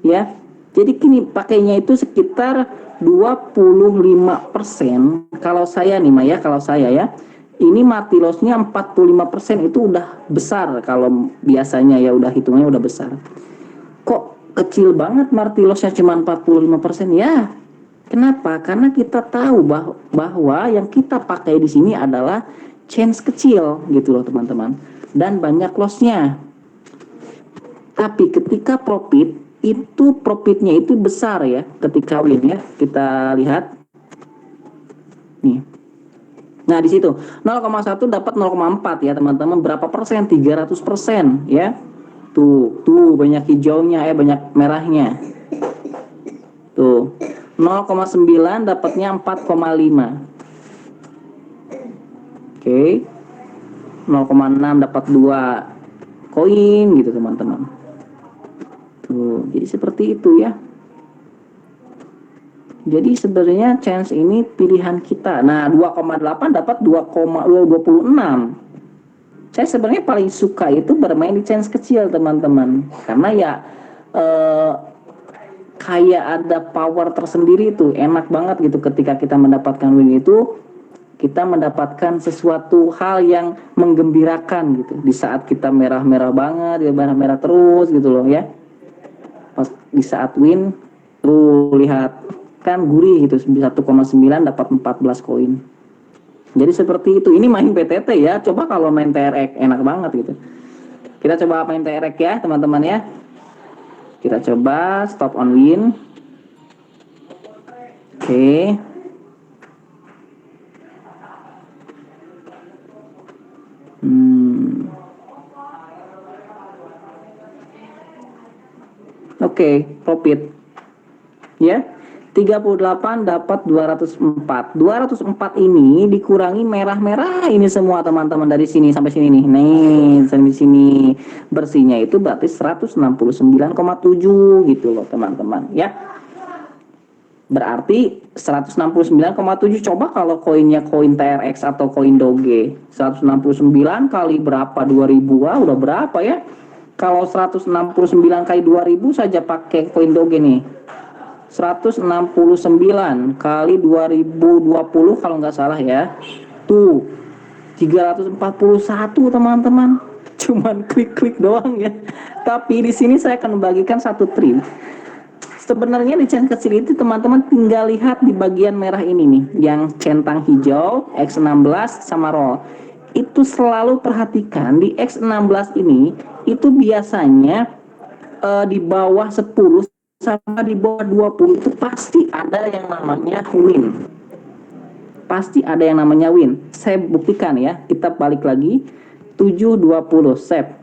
Speaker 1: ya. Jadi kini pakainya itu sekitar 25%. Kalau saya nih Maya, kalau saya ya, ini marti loss-nya 45% itu udah besar. Kalau biasanya ya udah hitungannya udah besar. Kok kecil banget marti loss-nya cuma 45% ya? Kenapa? Karena kita tahu bahwa yang kita pakai di sini adalah chance kecil gitu loh teman-teman, dan banyak loss-nya. Tapi ketika profit itu profitnya itu besar ya ketika win ya. Kita lihat nih. Nah, di situ 0,1 dapat 0,4 ya teman-teman. Berapa persen? 300% ya. Tuh banyak hijaunya banyak merahnya. Tuh 0,9 dapatnya 4,5. Oke. 0,6 dapat 2 koin gitu teman-teman. Tuh, jadi seperti itu ya. Jadi sebenarnya chance ini pilihan kita. Nah, 2,8 dapat 2,26. Saya sebenarnya paling suka itu bermain di chance kecil teman-teman. Karena ya kayak ada power tersendiri tuh, enak banget gitu ketika kita mendapatkan win itu, kita mendapatkan sesuatu hal yang menggembirakan gitu. Di saat kita merah-merah banget, ya merah-merah terus gitu loh ya. Pas di saat win, tuh lihat kan gurih gitu, 1,9 dapat 14 koin. Jadi seperti itu. Ini main PTT ya. Coba kalau main TRX enak banget gitu. Kita coba main TRX ya teman-teman ya. Kita coba stop on win. Oke. Oke, profit. Ya. 38 dapat 204. 204 ini dikurangi merah-merah ini semua teman-teman dari sini sampai sini nih. Nih, sampai sini bersihnya itu berarti 169,7 gitu loh teman-teman ya. Berarti 169,7. Coba kalau koinnya koin TRX atau koin Doge, 169 kali berapa? 2000. Wah, udah berapa ya? Kalau 169 kali 2000 saja pakai koin Doge nih. 169 kali 2020 kalau nggak salah ya. Tuh 341 teman-teman. Cuman klik-klik doang ya. Tapi di sini saya akan membagikan satu trik. Sebenarnya di chance kecil itu teman-teman tinggal lihat di bagian merah ini nih, yang centang hijau X16 sama roll. Itu selalu perhatikan di X16 ini itu biasanya di bawah 10 sama di bawah 20 itu pasti ada yang namanya win. Pasti ada yang namanya win. Saya buktikan ya. Kita balik lagi. 720 save.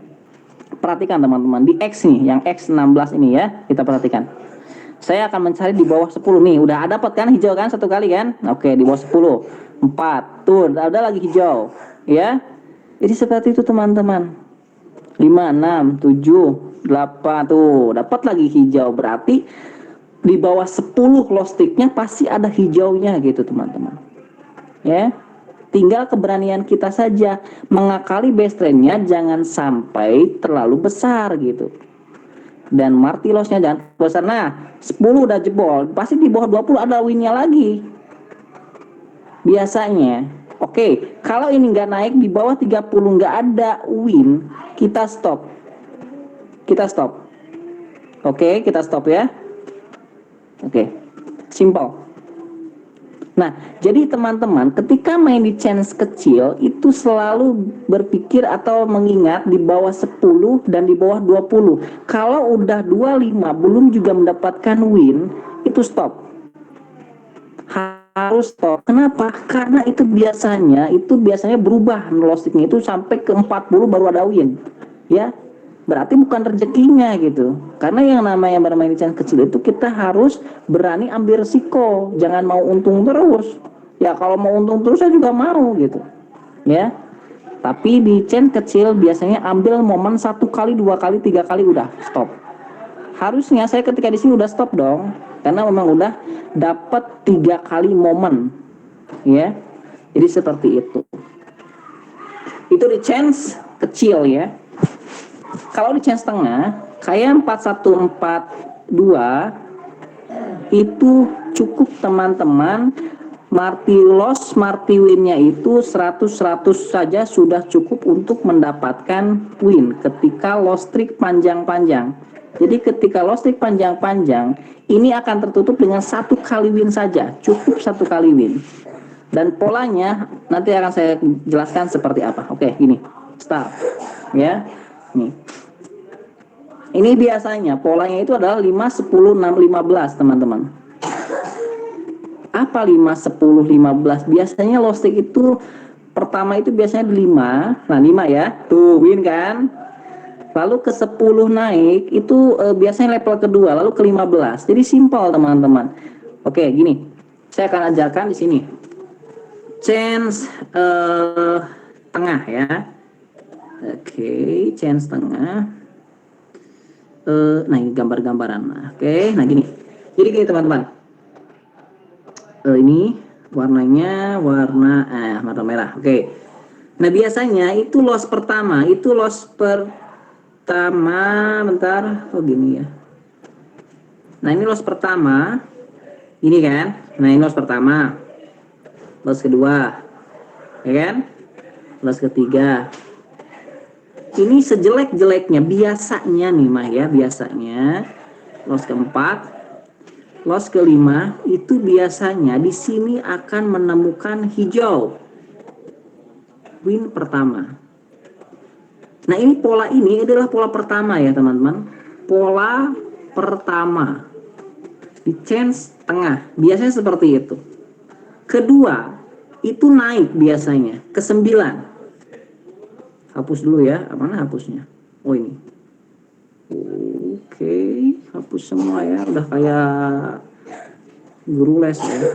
Speaker 1: Perhatikan teman-teman. Di X nih. Yang X16 ini ya. Kita perhatikan. Saya akan mencari di bawah 10 nih. Udah dapat kan hijau kan? Satu kali kan? Oke, di bawah 10. 4. Tuh, ada lagi hijau. Ya. Jadi seperti itu teman-teman. 5, 6, 7, 8 tuh dapat lagi hijau, berarti di bawah 10 glow sticknya pasti ada hijaunya gitu teman-teman ya. Tinggal keberanian kita saja mengakali base trendnya, jangan sampai terlalu besar gitu, dan marti lossnya jangan besar. Nah 10 udah jebol, pasti di bawah 20 ada winnya lagi biasanya. Oke, kalau ini nggak naik di bawah 30 nggak ada win, kita stop. Oke, kita stop ya. Oke, simple. Nah, jadi teman-teman ketika main di chance kecil itu selalu berpikir atau mengingat di bawah 10 dan di bawah 20. Kalau udah 25 belum juga mendapatkan win, itu stop. Harus stop. Kenapa? Karena itu biasanya berubah low sticknya itu sampai ke 40 baru ada win. Ya, berarti bukan rezekinya gitu. Karena yang namanya bermain di chance kecil itu kita harus berani ambil risiko, jangan mau untung terus. Ya kalau mau untung terus saya juga mau gitu ya. Tapi di chance kecil biasanya ambil momen 1 kali, 2 kali, 3 kali udah stop. Harusnya saya ketika di sini udah stop dong, karena memang udah dapat 3 kali momen ya. Jadi seperti itu di chance kecil ya. Kalau di chance tengah kayak 4142 itu cukup teman-teman. Marti loss, marti winnya itu 100 saja sudah cukup untuk mendapatkan win ketika loss streak panjang-panjang. Jadi ketika loss streak panjang-panjang ini akan tertutup dengan 1 kali win saja, cukup 1 kali win. Dan polanya nanti akan saya jelaskan seperti apa. Oke, gini, start ya. Nih. Ini biasanya polanya itu adalah 5, 10, 6, 15 teman-teman. Apa 5, 10, 15? Biasanya low stick itu pertama itu biasanya di 5. Nah 5 ya, tuh win kan. Lalu ke 10 naik itu biasanya level kedua, lalu ke 15. Jadi simpel teman-teman. Oke gini, saya akan ajarkan di sini. Chance tengah ya. Oke, chance tengah. Nah ini gambar-gambaran. Oke, nah gini. Jadi gini teman-teman. Ini warnanya warna merah. Oke. Nah biasanya itu loss pertama, bentar. Oh gini ya. Nah ini loss pertama, ini kan. Nah ini loss pertama, loss kedua, ya kan? Loss ketiga. Ini sejelek-jeleknya biasanya nih mah ya, biasanya loss keempat, loss kelima itu biasanya di sini akan menemukan hijau. Win pertama. Nah ini pola ini adalah pola pertama ya teman-teman. Pola pertama di chance tengah biasanya seperti itu. Kedua itu naik biasanya ke 9. Hapus dulu ya, mana hapusnya? Oh ini. Oke, hapus semua ya, udah kayak guru les ya.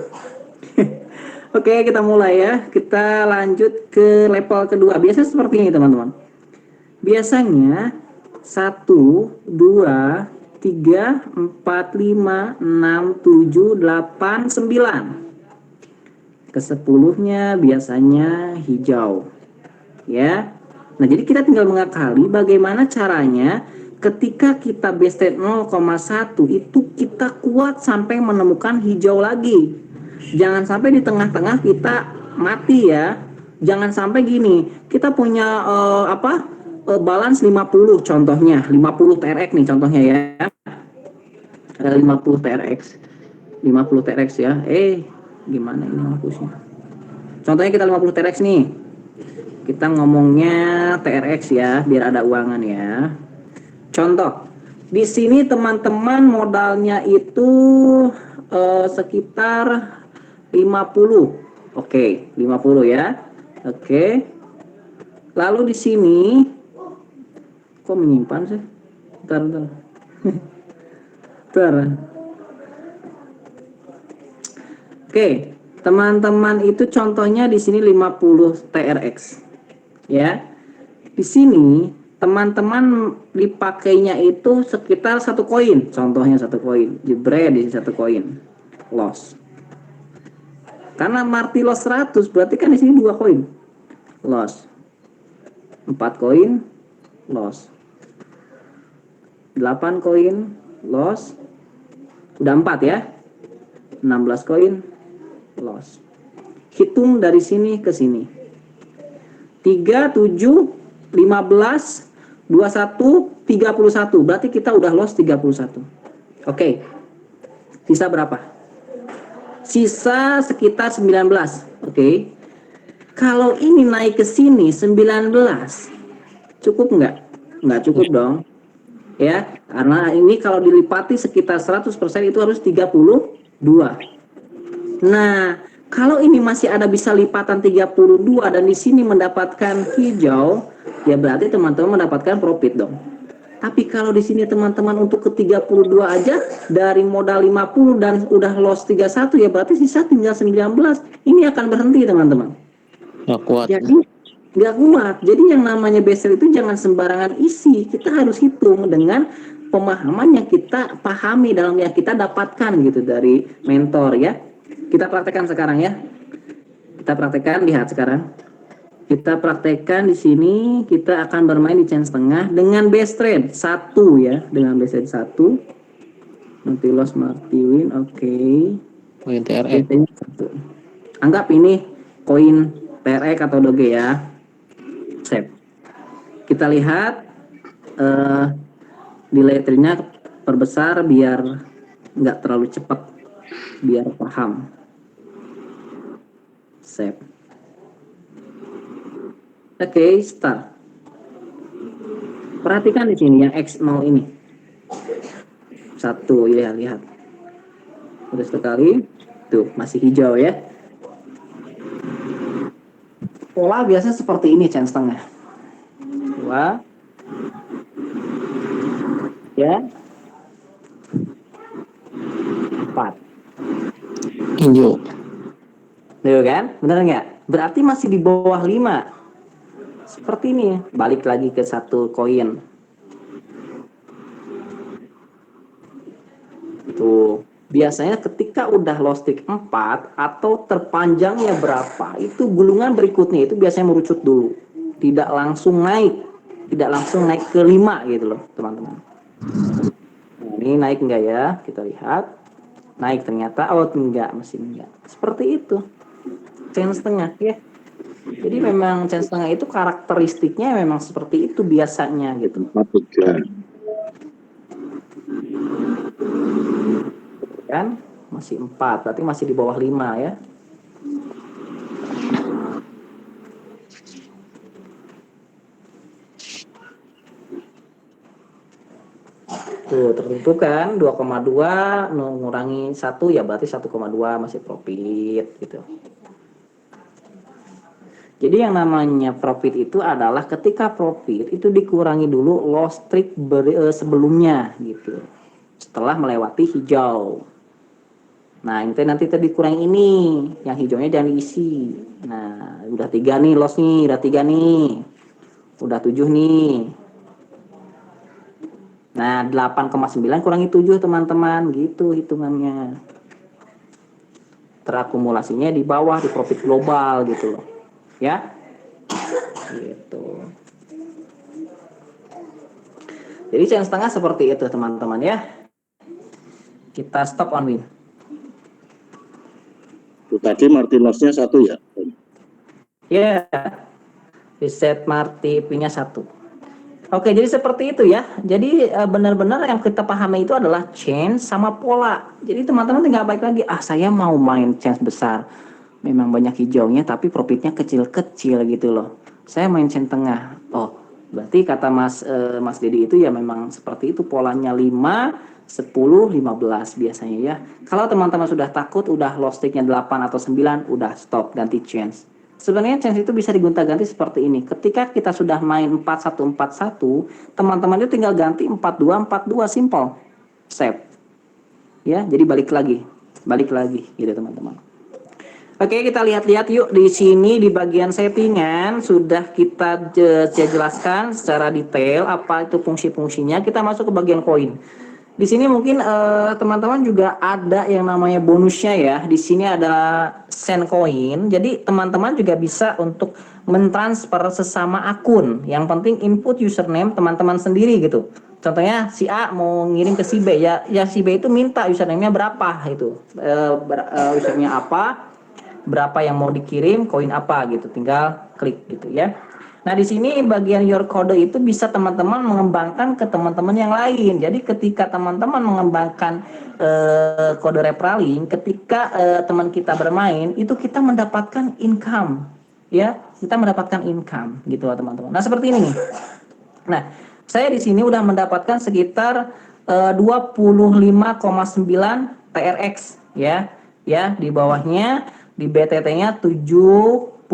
Speaker 1: Oke, kita mulai ya. Kita lanjut ke level kedua. Biasanya seperti ini teman-teman. Biasanya 1, 2, 3, 4, 5, 6, 7, 8, 9. Ke-10-nya biasanya hijau. Ya. Nah, jadi kita tinggal mengakali bagaimana caranya ketika kita base rate 0,1 itu kita kuat sampai menemukan hijau lagi. Jangan sampai di tengah-tengah kita mati ya. Jangan sampai gini, kita punya balance 50 contohnya, 50 TRX nih contohnya ya. Ada 50 TRX. 50 TRX ya. Gimana ini hapusnya? Contohnya kita 50 TRX nih. Kita ngomongnya TRX ya, biar ada uangan ya. Contoh, Di sini teman-teman modalnya itu sekitar 50. Oke, 50 ya. Oke. Lalu di sini kok menyimpan sih? Bentar. Bentar. Oke, teman-teman itu contohnya di sini 50 TRX. Ya. Di sini teman-teman dipakainya itu sekitar 1 koin, contohnya 1 koin, jebret di 1 koin, loss. Karena Marti loss 100, berarti kan di sini 2 koin, loss. 4 koin, loss. 8 koin, loss. Udah 4 ya. 16 koin, loss. Hitung dari sini ke sini. 3, 7, 15, 21, 31. Berarti kita udah loss 31. Oke. Sisa berapa? Sisa sekitar 19. Oke. Kalau ini naik ke sini 19, cukup nggak? Nggak cukup dong. Ya, karena ini kalau dilipati sekitar 100% itu harus 32. Nah, kalau ini masih ada bisa lipatan 32 dan di sini mendapatkan hijau, ya berarti teman-teman mendapatkan profit dong. Tapi kalau di sini teman-teman untuk ke 32 aja dari modal 50 dan udah loss 31, ya berarti sisa tinggal 19. Ini akan berhenti teman-teman.
Speaker 2: Nggak kuat.
Speaker 1: Jadi nggak kuat. Jadi yang namanya besel itu jangan sembarangan isi. Kita harus hitung dengan pemahaman yang kita pahami dalam yang kita dapatkan gitu dari mentor ya. Kita praktekkan sekarang ya. Kita praktekkan, lihat sekarang. Kita praktekkan di sini, kita akan bermain di chain setengah dengan base trade 1 ya, dengan base trade 1. Nanti loss Marti win, oke.
Speaker 2: Koin TRX.
Speaker 1: Anggap ini koin TRX atau Doge ya. Save. Kita lihat delay trade-nya perbesar biar nggak terlalu cepat, biar paham. Save. Oke, start. Perhatikan di sini yang X0 ini. 1 ya, lihat. Udah sekali. Tuh, masih hijau ya. Pola biasanya seperti ini chain setengah. 2. Ya. 4.
Speaker 2: Hijau.
Speaker 1: Tuh kan? Bener nggak? Berarti masih di bawah 5. Seperti ini, balik lagi ke 1 koin. Tuh, biasanya ketika udah loss stick 4 atau terpanjangnya berapa, itu gulungan berikutnya itu biasanya merucut dulu. Tidak langsung naik. Tidak langsung naik ke 5 gitu loh, teman-teman. Nah, ini naik enggak ya? Kita lihat. Naik ternyata, oh enggak, masih enggak. Seperti itu. Chain setengah ya. Jadi memang chain setengah itu karakteristiknya memang seperti itu biasanya gitu. Kan masih 4, berarti masih di bawah 5 ya. Tuh tertentukan 2,2 mengurangi 1 ya berarti 1,2 masih profit gitu. Jadi yang namanya profit itu adalah ketika profit itu dikurangi dulu loss streak sebelumnya gitu. Setelah melewati hijau. Nah, ini nanti dikurangi ini, yang hijaunya jangan diisi. Nah, udah 3 nih loss nih, udah 3 nih. Udah 7 nih. Nah, 8,9 kurangi 7 teman-teman, gitu hitungannya. Terakumulasinya di bawah di profit global gitu loh. Ya. Gitu. Jadi chain setengah seperti itu teman-teman ya. Kita stop on win.
Speaker 3: Tadi Marti loss-nya 1 ya?
Speaker 1: Ya. Reset Marti punya 1. Oke, jadi seperti itu ya. Jadi benar-benar yang kita pahami itu adalah chain sama pola. Jadi teman-teman tinggal balik lagi, saya mau main chain besar. Memang banyak hijaunya tapi profitnya kecil-kecil gitu loh. Saya main chain tengah. Oh, Berarti kata Mas Dedi itu ya memang seperti itu polanya 5, 10, 15 biasanya ya. Kalau teman-teman sudah takut, udah low stake-nya 8 atau 9, udah stop, ganti chance. Sebenarnya chance itu bisa digonta-ganti seperti ini. Ketika kita sudah main 4141, teman-teman itu tinggal ganti 4242, simple. Save. Ya, jadi balik lagi gitu teman-teman. Oke, kita lihat-lihat yuk di sini di bagian settingan sudah kita jelaskan secara detail apa itu fungsi-fungsinya. Kita masuk ke bagian koin. Di sini mungkin teman-teman juga ada yang namanya bonusnya ya. Di sini ada send coin. Jadi teman-teman juga bisa untuk mentransfer sesama akun. Yang penting input username teman-teman sendiri gitu. Contohnya si A mau ngirim ke si B ya, si B itu minta username-nya berapa itu. Username-nya apa? Berapa yang mau dikirim, koin apa gitu, tinggal klik gitu ya. Nah di sini bagian your code itu bisa teman-teman mengembangkan ke teman-teman yang lain. Jadi ketika teman-teman mengembangkan kode referraling, ketika teman kita bermain itu kita mendapatkan income, ya kita mendapatkan income gitu loh teman-teman. Nah seperti ini nih. Nah saya di sini udah mendapatkan sekitar 25,9 TRX ya, di bawahnya di BTT-nya 77.000.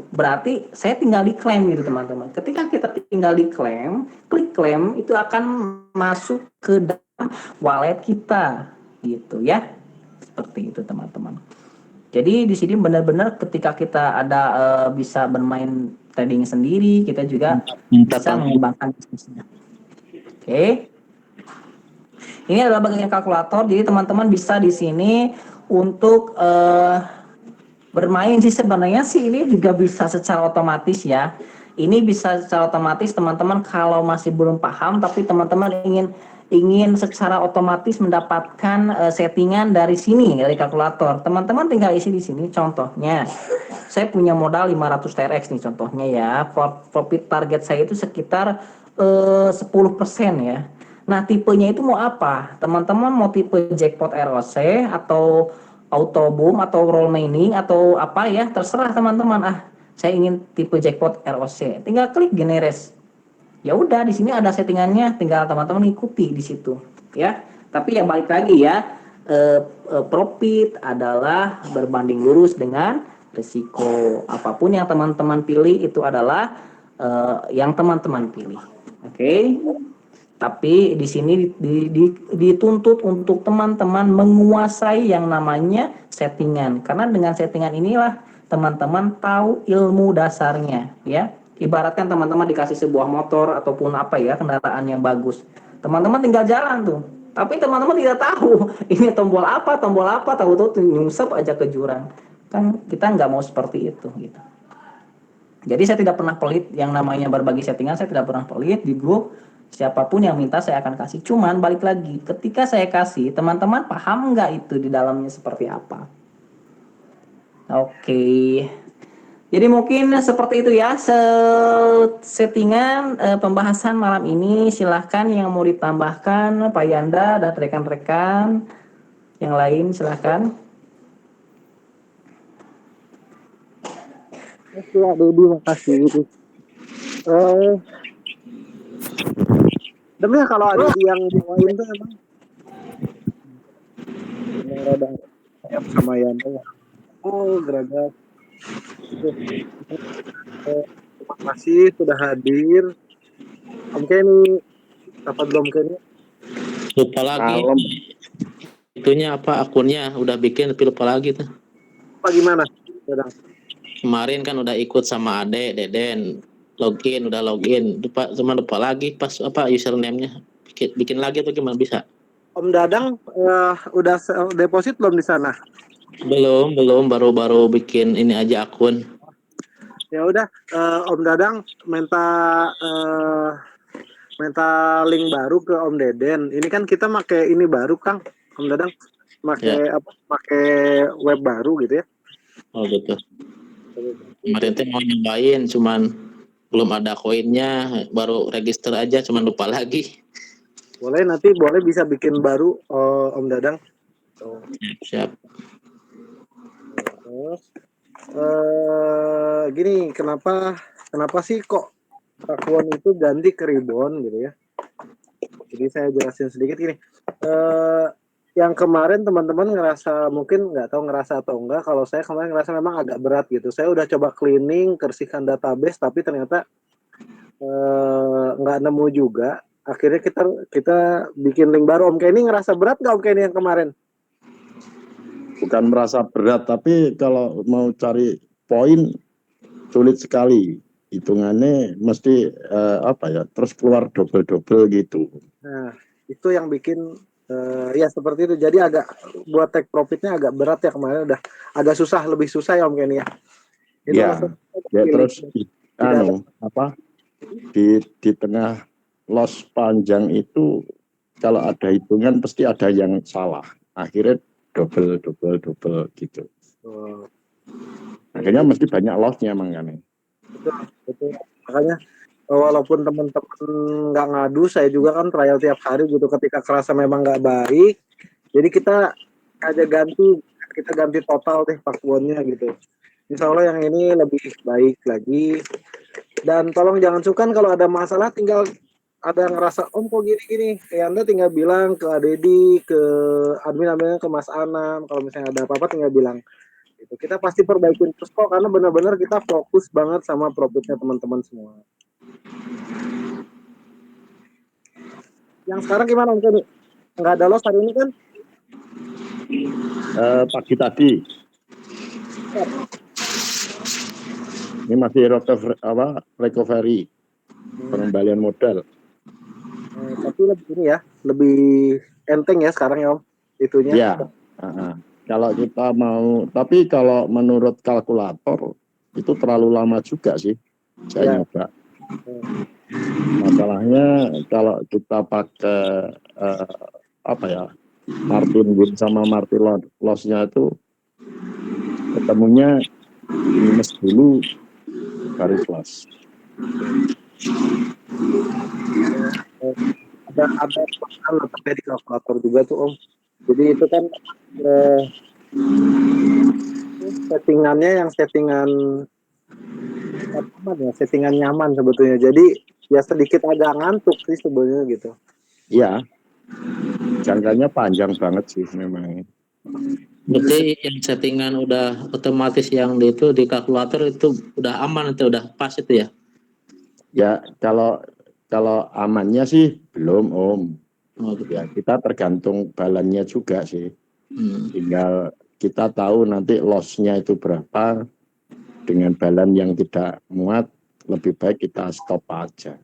Speaker 1: Berarti saya tinggal diklaim gitu teman-teman. Ketika kita tinggal diklaim, klik klaim itu akan masuk ke dalam wallet kita gitu ya. Seperti itu teman-teman. Jadi di sini benar-benar ketika kita ada bisa bermain trading sendiri, kita juga bisa mengembangkan bisnisnya. Oke. Ini adalah bagian kalkulator. Jadi teman-teman bisa di sini untuk bermain sih sebenarnya sih ini juga bisa secara otomatis ya. Ini bisa secara otomatis teman-teman kalau masih belum paham tapi teman-teman ingin secara otomatis mendapatkan settingan dari sini dari kalkulator. Teman-teman tinggal isi di sini contohnya. Saya punya modal 500 TRX nih contohnya ya. Profit target saya itu sekitar 10% ya. Nah, tipenya itu mau apa? Teman-teman mau tipe jackpot ROC atau auto boom atau roll mining atau apa ya, terserah teman-teman. Saya ingin tipe jackpot ROC. Tinggal klik generate. Ya udah di sini ada settingannya, tinggal teman-teman ikuti di situ, ya. Tapi ya balik lagi ya, profit adalah berbanding lurus dengan risiko. Apapun yang teman-teman pilih itu adalah yang teman-teman pilih. Oke. Tapi di sini dituntut untuk teman-teman menguasai yang namanya settingan. Karena dengan settingan inilah teman-teman tahu ilmu dasarnya, ya. Ibaratkan teman-teman dikasih sebuah motor ataupun apa ya, kendaraan yang bagus. Teman-teman tinggal jalan tuh. Tapi teman-teman tidak tahu ini tombol apa, tahu-tahu nyungsep aja ke jurang. Kan kita nggak mau seperti itu gitu. Jadi saya tidak pernah pelit yang namanya berbagi settingan, saya tidak pernah pelit di grup. Siapapun yang minta saya akan kasih. Cuman balik lagi, ketika saya kasih, teman-teman paham nggak itu di dalamnya seperti apa? Oke. Jadi mungkin seperti itu ya settingan pembahasan malam ini. Silahkan yang mau ditambahkan Pak Yanda dan rekan-rekan yang lain silahkan.
Speaker 4: Oke, Dedi, makasih. Demi kalau ada yang bawain tuh emang rada sama Yanda ya. Oh, Geragas. Terima kasih sudah hadir. Om Kenny, dapat belum Kenny?
Speaker 2: Lupa lagi. Itunya apa akunnya udah bikin tapi lupa lagi tuh.
Speaker 4: Apa gimana?
Speaker 2: Kemarin kan udah ikut sama Ade, Deden, udah login, lupa lagi pas apa username-nya. Bikin lagi atau gimana bisa?
Speaker 4: Om Dadang udah deposit belum di sana?
Speaker 2: Belum, baru bikin ini aja akun.
Speaker 4: Ya udah, Om Dadang minta link baru ke Om Deden. Ini kan kita pakai ini baru, Kang. Om Dadang pakai pakai web baru gitu ya.
Speaker 2: Oh gitu. Kemarin tuh mau nyobain cuman belum ada koinnya, baru register aja cuman lupa lagi.
Speaker 4: Boleh bisa bikin baru Om Dadang.
Speaker 2: Siap.
Speaker 4: Terus gini, kenapa sih kok Pakuan itu ganti ke Ribbon gitu ya. Jadi saya jelasin sedikit gini. Yang kemarin teman-teman ngerasa, mungkin nggak tahu ngerasa atau enggak, kalau saya kemarin ngerasa memang agak berat gitu. Saya udah coba cleaning, bersihkan database, tapi ternyata nggak nemu juga. Akhirnya kita bikin link baru. Om Kenny ngerasa berat nggak Om Kenny yang kemarin?
Speaker 5: Bukan merasa berat, tapi kalau mau cari poin sulit sekali. Hitungannya mesti terus keluar double-double gitu.
Speaker 4: Nah, itu yang bikin ya seperti itu. Jadi agak buat take profitnya agak berat ya kemarin, udah agak susah, lebih susah ya Om Kenny ya. Itu
Speaker 5: Ya, terus di tengah loss panjang itu kalau ada hitungan pasti ada yang salah. Akhirnya double gitu. Akhirnya mesti banyak loss-nya emang kan.
Speaker 4: Betul. Makanya walaupun teman-teman nggak ngadu, saya juga kan trial tiap hari gitu. Ketika kerasa memang nggak baik, jadi kita ganti total deh pakuannya gitu. Insya Allah yang ini lebih baik lagi. Dan tolong jangan sungkan kalau ada masalah, tinggal ada ngerasa Om kok gini-gini, ya Anda tinggal bilang ke Adedi, ke admin, ke Mas Anam. Kalau misalnya ada apa-apa tinggal bilang. Gitu. Kita pasti perbaikin terus kok, karena benar-benar kita fokus banget sama profitnya teman-teman semua. Yang sekarang gimana Om Kenny? Nggak ada loss hari ini kan?
Speaker 5: Pagi tadi. Ini masih recovery, pengembalian modal.
Speaker 4: Tapi lebih ini ya, lebih enteng ya sekarang ya Om, itunya.
Speaker 5: Ya, kalau kita mau, tapi kalau menurut kalkulator itu terlalu lama juga sih, saya nyoba. Masalahnya kalau kita pakai Martin Win sama Martin Loss-nya itu ketemunya minus dulu baru plus.
Speaker 4: Ada letaknya di kalkulator juga tuh Om. Jadi itu kan settingannya yang settingan nyaman sebetulnya. Jadi ya sedikit agak ngantuk sih sebenarnya gitu.
Speaker 5: Iya, jangkanya panjang banget sih memang.
Speaker 2: Berarti yang settingan udah otomatis yang di kalkulator itu udah aman, itu udah pas itu ya?
Speaker 5: Ya kalau amannya sih belum Om. Ya kita tergantung balannya juga sih. Tinggal kita tahu nanti loss-nya itu berapa. Dengan balan yang tidak muat, lebih baik kita stop aja.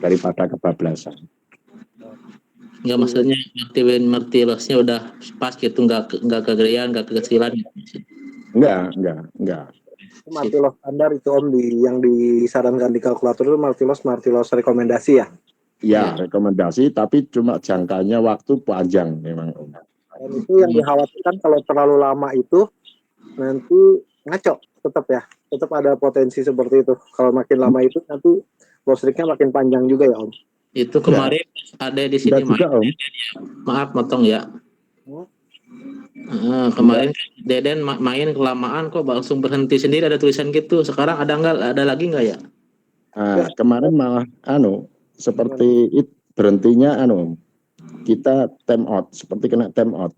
Speaker 5: Daripada kebablasan.
Speaker 2: Enggak, maksudnya Marti loss-nya udah pas gitu, enggak kegedean, enggak kekecilan gitu.
Speaker 5: Enggak.
Speaker 4: Marti loss standar itu Om, yang disarankan di kalkulator itu Marti loss rekomendasi ya?
Speaker 5: Ya, rekomendasi, tapi cuma jangkanya waktu panjang memang Om.
Speaker 4: Dan itu yang dikhawatirkan kalau terlalu lama itu nanti ngaco, tetap ada potensi seperti itu. Kalau makin lama itu nanti loss rate-nya makin panjang juga ya Om.
Speaker 2: Itu kemarin ada di sini
Speaker 5: juga, Om.
Speaker 2: Maaf motong ya. Kemarin Deden main kelamaan kok langsung berhenti sendiri, ada tulisan gitu. Sekarang ada lagi nggak ya?
Speaker 5: Kemarin malah seperti berhentinya kita time out, seperti kena time out.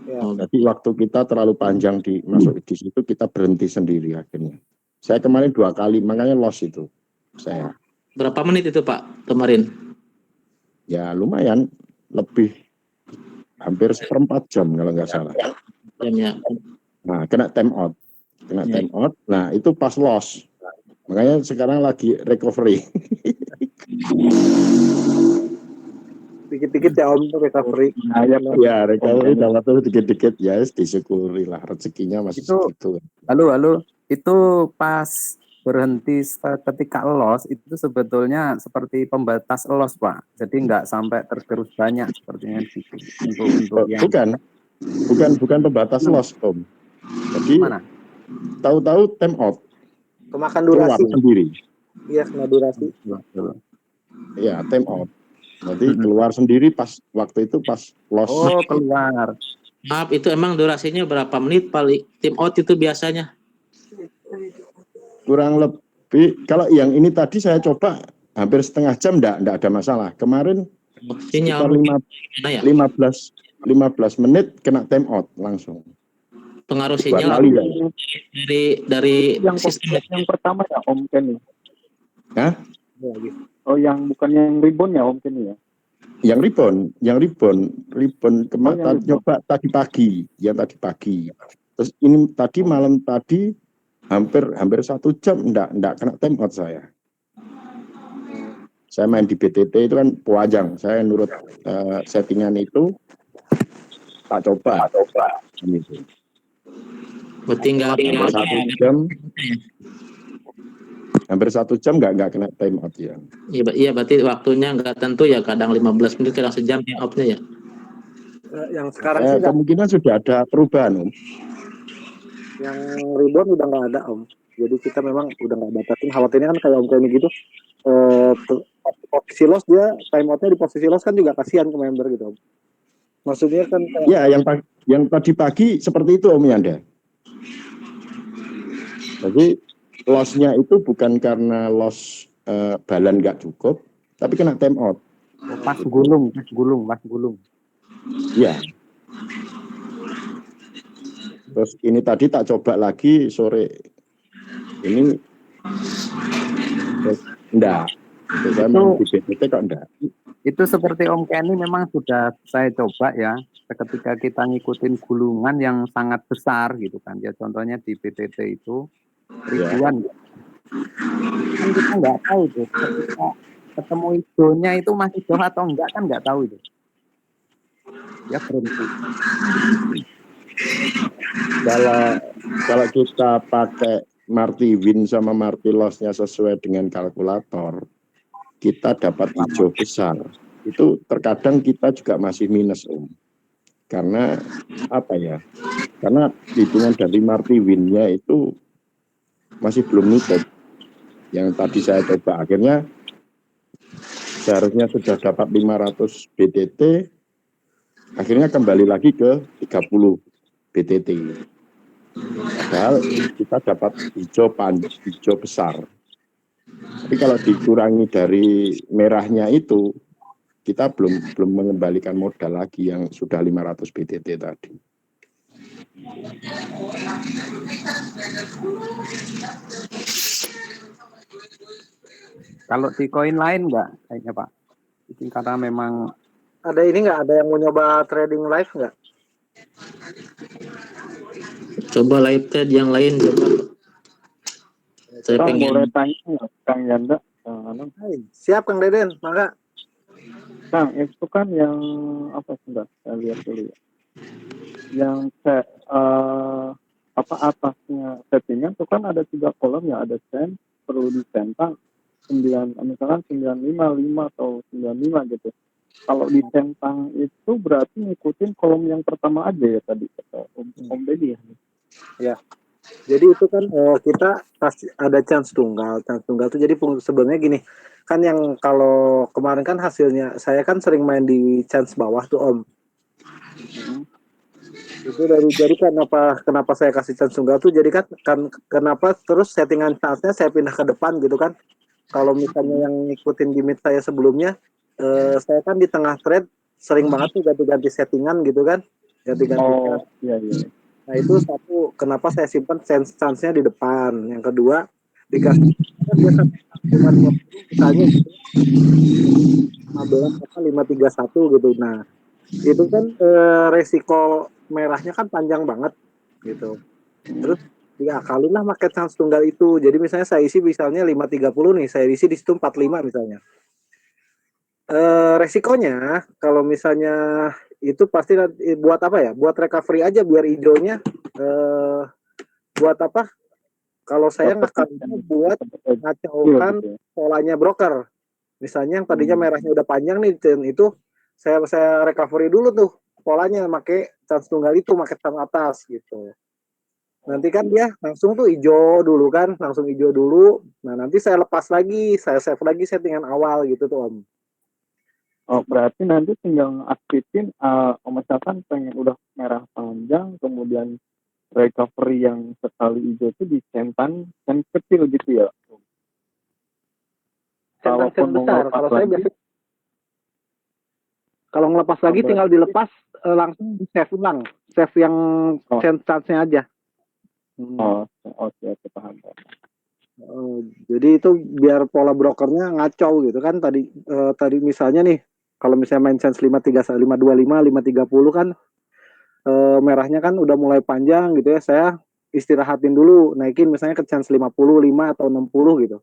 Speaker 5: Jadi waktu kita terlalu panjang masuk di situ, kita berhenti sendiri akhirnya. Saya kemarin 2 kali, makanya loss itu saya.
Speaker 2: Berapa menit itu Pak kemarin?
Speaker 5: Ya lumayan, lebih hampir 1/4 jam kalau nggak salah.
Speaker 2: Jamnya.
Speaker 5: Nah, kena time out. Nah, itu pas loss. Makanya sekarang lagi recovery.
Speaker 4: Dikit-dikit ya Om, recovery.
Speaker 5: Ya, recovery dalam waktu dikit-dikit ya, disyukuri lah, rezekinya masih segitu.
Speaker 6: Halo, itu pas berhenti ketika loss itu sebetulnya seperti pembatas loss Pak, jadi nggak sampai tergerus banyak sepertinya gitu. Untuk yang
Speaker 5: bukan pembatas loss Om. Jadi tahu-tahu time out,
Speaker 4: kemakan durasi
Speaker 5: sendiri.
Speaker 4: Iya, kena durasi.
Speaker 5: Ya, time out. Jadi keluar sendiri pas waktu itu pas loss.
Speaker 6: Oh, keluar.
Speaker 2: Maaf, itu emang durasinya berapa menit paling time out itu biasanya?
Speaker 5: Tapi kalau yang ini tadi saya coba hampir setengah jam enggak ada masalah. Kemarin
Speaker 2: Sinyal
Speaker 5: sekitar
Speaker 2: gimana ya?
Speaker 5: 15 menit kena time out langsung.
Speaker 2: Pengaruh
Speaker 5: 2
Speaker 2: sinyal
Speaker 5: kali ya.
Speaker 2: dari
Speaker 6: Yang
Speaker 2: sistem.
Speaker 6: yang pertama ya Om Kenny.
Speaker 5: Hah?
Speaker 6: Oh, yang bukan yang ribbon ya Om Kenny ya?
Speaker 5: Yang ribbon kemarin
Speaker 6: ribbon.
Speaker 5: nyoba tadi pagi. Terus ini tadi malam tadi hampir 1 jam enggak kena time out saya. Saya main di BTT itu kan Puajang. Saya nurut settingan itu tak coba. Gitu.
Speaker 2: Tinggal
Speaker 5: hampir 1 jam nggak kena time out ya.
Speaker 2: Iya, berarti waktunya nggak tentu ya, kadang 15 menit, kadang sejam time out-nya ya.
Speaker 4: Yang sekarang sih
Speaker 5: kemungkinan sudah ada perubahan, Om.
Speaker 4: yang ribbon udah nggak ada Om. Jadi kita memang udah nggak batasin. Khawatirnya kan kayak Om Kenny gitu. Posisi loss dia time outnya di posisi loss kan juga kasihan ke member gitu Om. Maksudnya kan
Speaker 5: ya yang tadi pagi seperti itu Om Yanda. Jadi loss-nya itu bukan karena loss balan nggak cukup, tapi kena time out.
Speaker 6: Pas gulung.
Speaker 5: Iya. Terus ini tadi tak coba lagi sore ini, enggak. Saya mau di BTT kok enggak.
Speaker 6: Itu seperti Om Kenny memang sudah saya coba ya, ketika kita ngikutin gulungan yang sangat besar gitu kan ya, contohnya di BTT itu ribuan ya. Kan kita nggak tahu tuh ketika ketemu hijaunya itu masih hijau atau enggak kan nggak tahu itu ya, berhenti.
Speaker 5: Kalau kita pakai Marti win sama Marti loss-nya sesuai dengan kalkulator, kita dapat hijau besar. Itu terkadang kita juga masih minus Om. Karena apa ya? Karena hitungan dari Marti win-nya itu masih belum nutup. Yang tadi saya coba akhirnya seharusnya sudah dapat 500 BTT, akhirnya kembali lagi ke 30 BTT. Padahal kita dapat hijau besar. Tapi kalau dikurangi dari merahnya itu, kita belum mengembalikan modal lagi yang sudah 500 BTT tadi.
Speaker 6: Kalau di koin lain enggak kayaknya Pak? Itu karena memang
Speaker 4: ada ini nggak, ada yang mau nyoba trading live nggak?
Speaker 2: Coba live trade yang lain coba. Saya pengen
Speaker 6: boleh tanya Kang Yanda.
Speaker 4: Siap Kang Deden, maka
Speaker 6: Kang, itu kan yang apa sudah saya lihat dulu ya. Yang atasnya settingan itu kan ada 3 kolom ya, ada sen perlu dicentang 9, misalkan 955 atau 95 gitu. Kalau dicentang itu berarti ngikutin kolom yang pertama aja ya tadi kata Om Deddy ya.
Speaker 4: ya. Jadi itu kan kita pasti ada chance tunggal. Chance tunggal itu jadi sebenarnya gini, kan yang kalau kemarin kan hasilnya saya kan sering main di chance bawah tuh Om. Itu dari kenapa saya kasih chance tunggal tuh jadi kan kenapa terus settingan chance-nya saya pindah ke depan gitu kan. Kalau misalnya yang ngikutin gimmick saya sebelumnya, saya kan di tengah trade sering banget tuh ganti-ganti settingan gitu kan, ganti-ganti.
Speaker 6: Iya.
Speaker 4: Nah itu satu, kenapa saya simpan chance-nya di depan. Yang kedua, dikasih kan biasa 530 misalnya 15 531 gitu. Nah itu kan resiko merahnya kan panjang banget gitu. Terus diakalin lah pakai chance tunggal itu. Jadi misalnya saya isi misalnya 530 nih, saya isi di situ 45 misalnya. Resikonya kalau misalnya itu pasti buat apa ya? Buat recovery aja biar hijaunya buat apa? Kalau saya ngakalinya buat ngacaukan polanya broker. Misalnya yang tadinya merahnya udah panjang nih, itu saya recovery dulu tuh polanya pakai chance tunggal itu, pakai chance atas gitu. Nanti kan dia langsung tuh hijau dulu kan, langsung hijau dulu. Nah nanti saya lepas lagi, saya save lagi settingan awal gitu tuh Om.
Speaker 6: Oh berarti nanti tinggal aktifin, misalkan pengen udah merah panjang, kemudian recovery yang sekali hijau itu dicentang dan kecil gitu ya?
Speaker 4: centang chance
Speaker 7: Kalaupun mau
Speaker 4: besar.
Speaker 7: ngelepas
Speaker 4: Kalau saya
Speaker 7: lagi,
Speaker 4: biasa kalau ngelepas lagi
Speaker 7: Tambah.
Speaker 4: tinggal dilepas langsung di save ulang. Save yang
Speaker 7: Oh.
Speaker 4: chance-nya aja.
Speaker 7: Oke, paham.
Speaker 4: Jadi itu biar pola brokernya ngaco gitu kan. Tadi misalnya nih, kalau misalnya main chance 5-3, 5-25, 5-30 kan merahnya kan udah mulai panjang gitu ya. Saya istirahatin dulu, naikin misalnya ke chance 55 atau 60 gitu.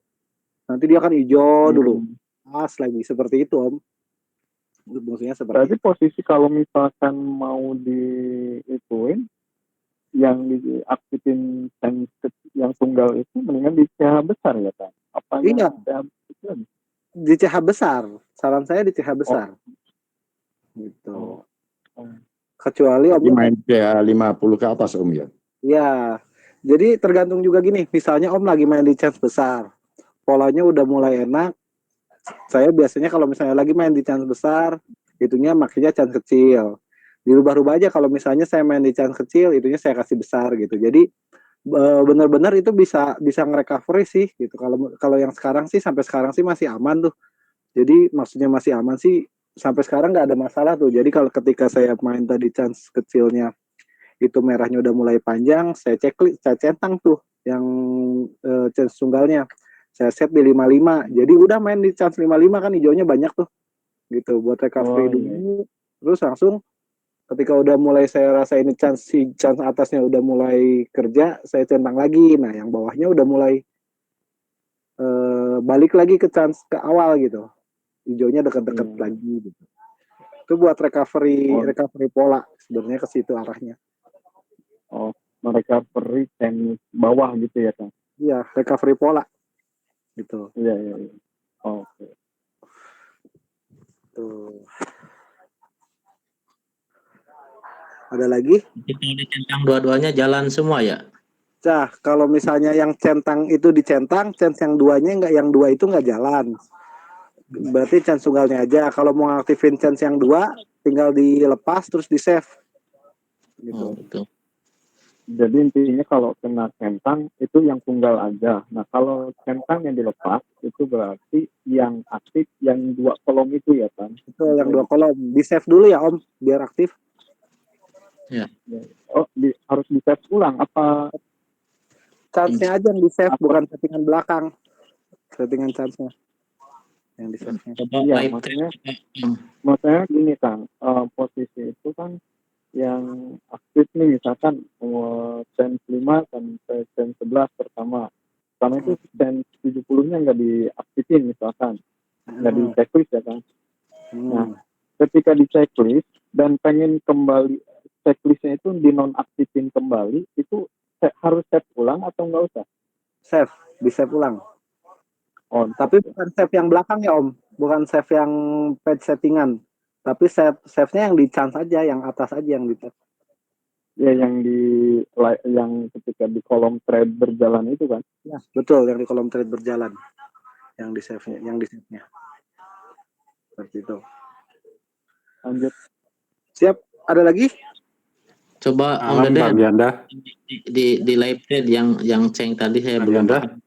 Speaker 4: Nanti dia kan hijau dulu. Pas lagi seperti itu, Om. Maksudnya seperti
Speaker 7: Berarti posisi kalau misalkan mau diituin, yang diaktifin yang tunggal itu mendingan di CH besar ya kan? Apa
Speaker 4: Iya.
Speaker 7: CH kecil?
Speaker 4: di CH besar. Saran saya di CH besar. Gitu. Kecuali
Speaker 5: Jadi
Speaker 4: Om
Speaker 5: main dia 50 ke atas Om ya.
Speaker 4: ya. Jadi tergantung juga gini, misalnya Om lagi main di chance besar. Polanya udah mulai enak. Saya biasanya kalau misalnya lagi main di chance besar, itunya makanya chance kecil. Dirubah-rubah aja kalau misalnya saya main di chance kecil, itunya saya kasih besar gitu. Jadi benar-benar itu bisa nge-recovery sih gitu. Kalau yang sekarang sih sampai sekarang sih masih aman tuh. Jadi maksudnya masih aman sih sampai sekarang nggak ada masalah tuh. Jadi kalau ketika saya main tadi chance kecilnya itu merahnya udah mulai panjang, saya centang tuh yang chance tunggalnya. Saya set di 55. Jadi udah main di chance 55 kan hijaunya banyak tuh. Gitu buat recovery dulu. Terus langsung ketika udah mulai saya rasa ini chance atasnya udah mulai kerja, saya centang lagi. Nah, yang bawahnya udah mulai balik lagi ke chance ke awal gitu. Hijaunya dekat-dekat lagi gitu. Itu buat recovery pola sebenarnya ke situ arahnya.
Speaker 7: Recovery tenis bawah gitu ya kan?
Speaker 4: Iya, recovery pola gitu.
Speaker 7: Iya. Oke.
Speaker 4: Tuh. Ada lagi?
Speaker 2: Itu dicentang dua-duanya jalan semua ya?
Speaker 4: Nah, kalau misalnya yang centang itu dicentang, chance yang duanya yang dua itu nggak jalan. Berarti chance tunggalnya aja. Kalau mau ngaktifin chance yang dua, tinggal dilepas terus di save. Gitu.
Speaker 2: Betul.
Speaker 7: Jadi intinya kalau kena centang itu yang tunggal aja. Nah kalau centang yang dilepas itu berarti yang aktif yang 2 kolom itu ya kan?
Speaker 4: Itu yang 2 kolom. Di save dulu ya Om, biar aktif.
Speaker 2: Ya.
Speaker 7: Harus di save ulang apa?
Speaker 4: Chance-nya aja yang di save, bukan settingan belakang. Settingan chance-nya yang di save-nya.
Speaker 7: Iya, maksudnya gini kan, posisi itu kan yang aktif nih misalkan chance 5 sampai chance 11 pertama. Karena itu chance 70-nya nggak diaktifin misalkan. Nggak di checklist ya kan. Nah, ketika di checklist dan pengen kembali checklistnya itu dinonaktifin kembali, itu harus save ulang atau nggak usah?
Speaker 4: Save, di save ulang. Tapi bukan save yang belakang ya Om, bukan save yang page settingan, tapi save-nya yang di chance aja, yang atas aja yang di save.
Speaker 7: Ya yang ketika di kolom thread berjalan itu kan?
Speaker 4: Ya betul, yang di kolom thread berjalan, yang di save-nya, seperti itu.
Speaker 7: Lanjut.
Speaker 4: Siap, ada lagi?
Speaker 2: Coba Om Deden di live thread yang ceng tadi saya belum paham.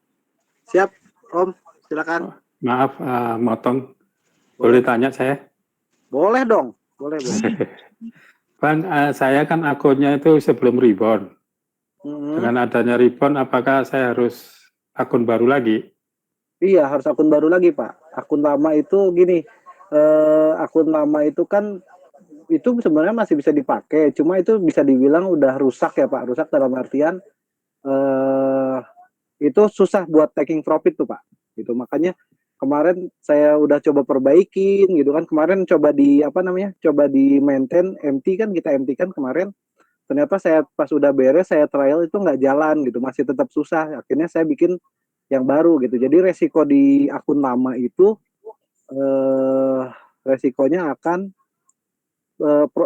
Speaker 2: Siap
Speaker 4: Om, silakan.
Speaker 8: Maaf, motong. Boleh tanya saya?
Speaker 4: Boleh dong, boleh.
Speaker 8: Bang, saya kan akunnya itu sebelum reborn. Dengan adanya reborn, apakah saya harus akun baru lagi?
Speaker 4: Iya, harus akun baru lagi, Pak. Akun lama itu gini, akun lama itu kan itu sebenarnya masih bisa dipakai, cuma itu bisa dibilang udah rusak ya, Pak. Rusak dalam artian itu susah buat taking profit tuh, Pak. Gitu. Makanya kemarin saya udah coba perbaikin gitu kan. Kemarin coba coba di maintain empty kan, kita empty kan kemarin. Ternyata saya pas udah beres saya trial itu nggak jalan gitu, masih tetap susah. Akhirnya saya bikin yang baru gitu. Jadi resiko di akun lama itu resikonya akan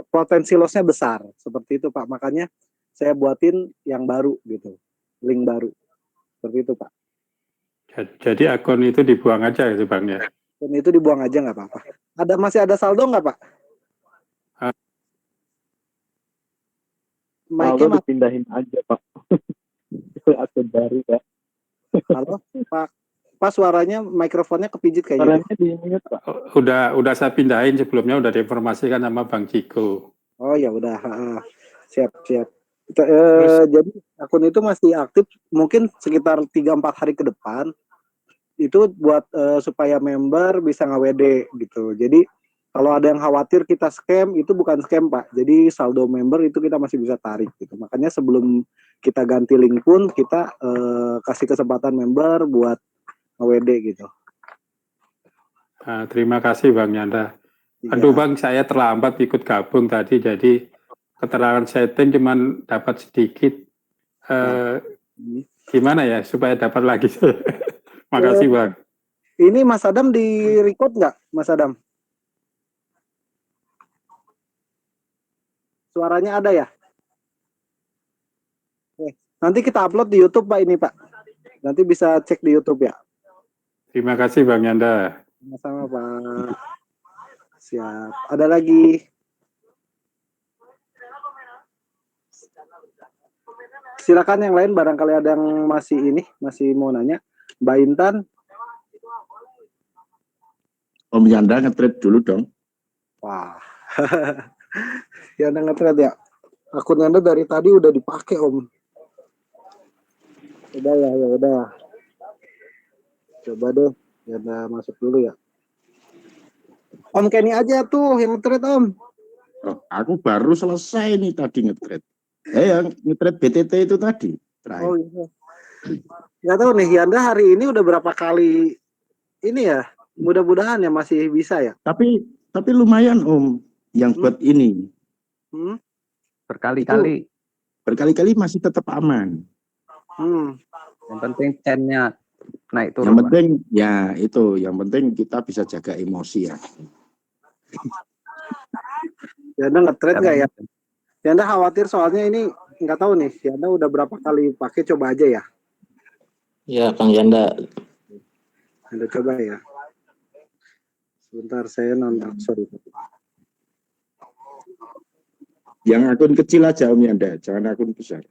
Speaker 4: potensi lossnya besar seperti itu, Pak. Makanya saya buatin yang baru gitu, link baru seperti itu, Pak.
Speaker 8: Jadi akun itu dibuang aja gitu Bang ya?
Speaker 4: Akun itu dibuang aja nggak apa-apa. Masih ada saldo nggak, Pak?
Speaker 7: Saldo dipindahin aja, Pak. Itu akun baru, Pak.
Speaker 4: Halo, Pak Pas suaranya mikrofonnya kepijit kayaknya.
Speaker 7: Suaranya di mute, Pak.
Speaker 8: Udah saya pindahin sebelumnya, udah diinformasikan sama Bang Ciko.
Speaker 4: Oh ya udah, siap.
Speaker 8: Terus
Speaker 4: Jadi akun itu masih aktif mungkin sekitar 3-4 hari ke depan. Itu buat supaya member bisa nge-WD gitu. Jadi kalau ada yang khawatir kita scam, itu bukan scam Pak. Jadi saldo member itu kita masih bisa tarik gitu. Makanya sebelum kita ganti link pun kita kasih kesempatan member buat nge-WD gitu.
Speaker 8: terima kasih Bang Yanda. Aduh Bang, saya terlambat ikut gabung tadi, jadi keterangan setting cuman dapat sedikit. Gimana ya supaya dapat lagi? Makasih Bang.
Speaker 4: Ini Mas Adam di record nggak, Mas Adam? Suaranya ada ya? Nanti kita upload di YouTube Pak ini Pak. Nanti bisa cek di YouTube ya.
Speaker 8: Terima kasih Bang Yanda.
Speaker 4: Sama-sama Pak. Siap. Ada lagi? Silakan yang lain barangkali ada yang masih mau nanya. Mbak Intan.
Speaker 5: Om Yanda nge-trade dulu dong.
Speaker 4: Wah. Yanda nge-trade ya. Akun Yanda dari tadi udah dipakai Om. Udah ya udah. Coba deh Yanda masuk dulu ya. Om Kenny aja tuh yang nge-trade Om.
Speaker 5: Oh, aku baru selesai nih tadi nge-trade. Yang nge-trade BTT itu tadi. Terakhir.
Speaker 4: Oh iya. Nggak tahu nih Yanda hari ini udah berapa kali ini ya. Mudah-mudahan ya masih bisa ya.
Speaker 5: Tapi lumayan Om yang buat ini.
Speaker 6: Berkali-kali.
Speaker 5: Berkali-kali masih tetap aman.
Speaker 6: Yang penting chain-nya naik turun.
Speaker 5: Yang penting ya itu, yang penting kita bisa jaga emosi ya.
Speaker 4: Yanda nge-trade nggak ya? Yanda khawatir soalnya ini nggak tahu nih. Yanda udah berapa kali pakai, coba aja ya.
Speaker 2: Ya Kang Yanda.
Speaker 4: Yanda coba ya. Sebentar saya nonton, sorry.
Speaker 5: Yang akun kecil aja Om Yanda, jangan akun besar.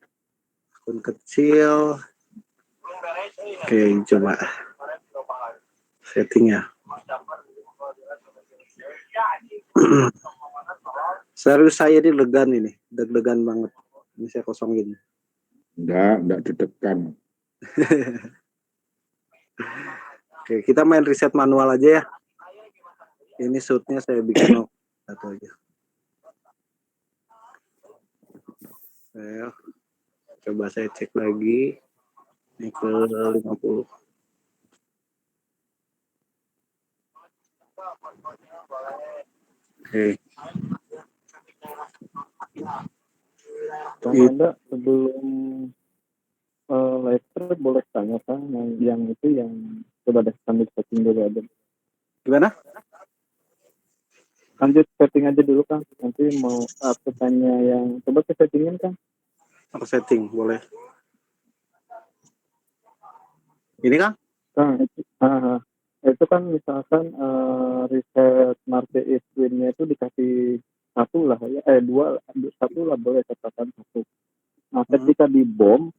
Speaker 4: Akun kecil. Oke, coba setting ya. Serius saya ini legan ini, deg-degan banget. Ini saya kosongin.
Speaker 5: Enggak deg-degan.
Speaker 4: Oke, kita main reset manual aja ya. Ini shootnya saya bikin satu aja. Coba saya cek lagi. Ini ke 50. Oke.
Speaker 7: Bang Yanda, sebelum live stream boleh tanya Kang yang itu yang coba deh sambil setting dulu aja.
Speaker 4: Gimana?
Speaker 7: Lanjut setting aja dulu Kang. Nanti mau aku tanya yang coba ke settingin Kang.
Speaker 4: Aku setting boleh. Ini Kang?
Speaker 7: Kang itu kan misalkan riset market win-nya itu dikasih satu lah ya, satu lah boleh katakan satu. Nah ketika di bom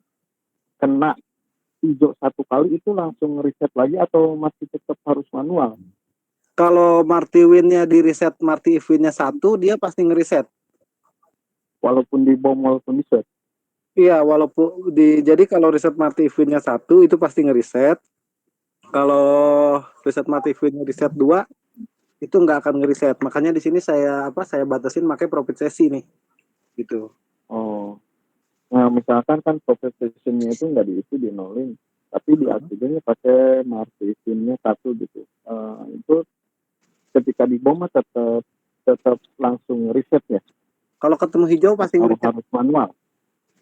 Speaker 7: kena hijau satu kali itu langsung reset lagi atau masih tetap harus manual?
Speaker 4: Kalau Marty Win-nya di reset Marty Win-nya 1, dia pasti ngereset.
Speaker 7: Walaupun di bom, walaupun di set?
Speaker 4: Iya, walaupun jadi kalau reset Marty Win-nya 1 itu pasti ngereset. Kalau reset Marty Win-nya reset 2 itu nggak akan ngereset. Makanya di sini saya batasin pakai profit sesi nih. Gitu.
Speaker 7: Oh. Nah, misalkan kan profit session-nya itu nggak diisi di nolling, tapi diaktifnya pakai Marty Win-nya 1 gitu. Itu ketika di bom tetap langsung reset ya.
Speaker 4: Kalau ketemu hijau pasti ngereset.
Speaker 7: Harus manual.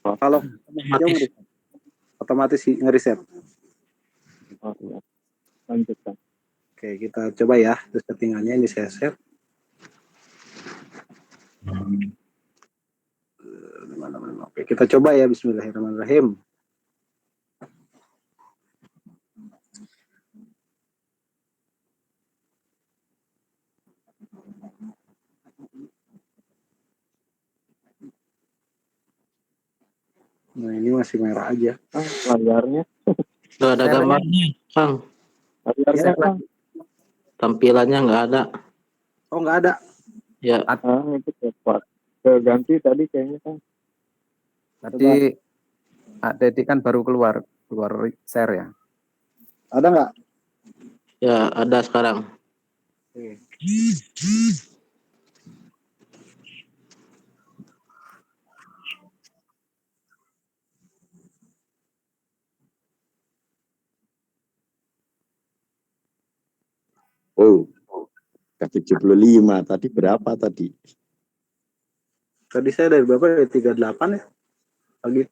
Speaker 4: Kalau ketemu hijau ngereset. Otomatis ngereset.
Speaker 7: Oh, ya. Lanjutkan.
Speaker 4: Oke, kita coba ya settingannya ini saya set. Oke, kita coba ya. Bismillahirrahmanirrahim. Nah, ini masih merah aja.
Speaker 7: Layarnya.
Speaker 2: Tuh ada gambarnya, Kang.
Speaker 7: Layarnya kan
Speaker 2: Tampilannya nggak ada.
Speaker 4: Oh, nggak ada.
Speaker 2: Ya,
Speaker 7: itu cepat. Ganti tadi kayaknya kan.
Speaker 6: Tadi Kak Dedi kan baru keluar share ya.
Speaker 4: Ada nggak?
Speaker 2: ya ada sekarang.
Speaker 5: Oh, ke 75. Tadi berapa tadi?
Speaker 4: Tadi saya dari berapa? Dari 38 ya? Pagi.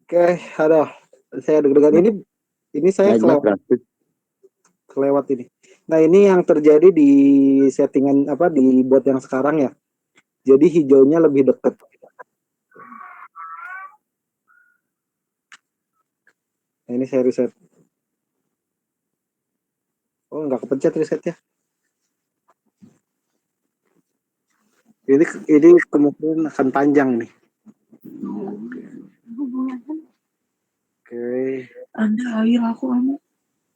Speaker 4: Oke, aduh. Saya deg-degan ini saya
Speaker 5: Naiknya
Speaker 4: kelewat ini. Nah, ini yang terjadi di settingan di bot yang sekarang ya. Jadi hijaunya lebih dekat. Nah, ini saya reset. Oh, nggak kepencet resetnya. Ini kemungkinan akan panjang nih. Oke.
Speaker 9: Anda air aku anu.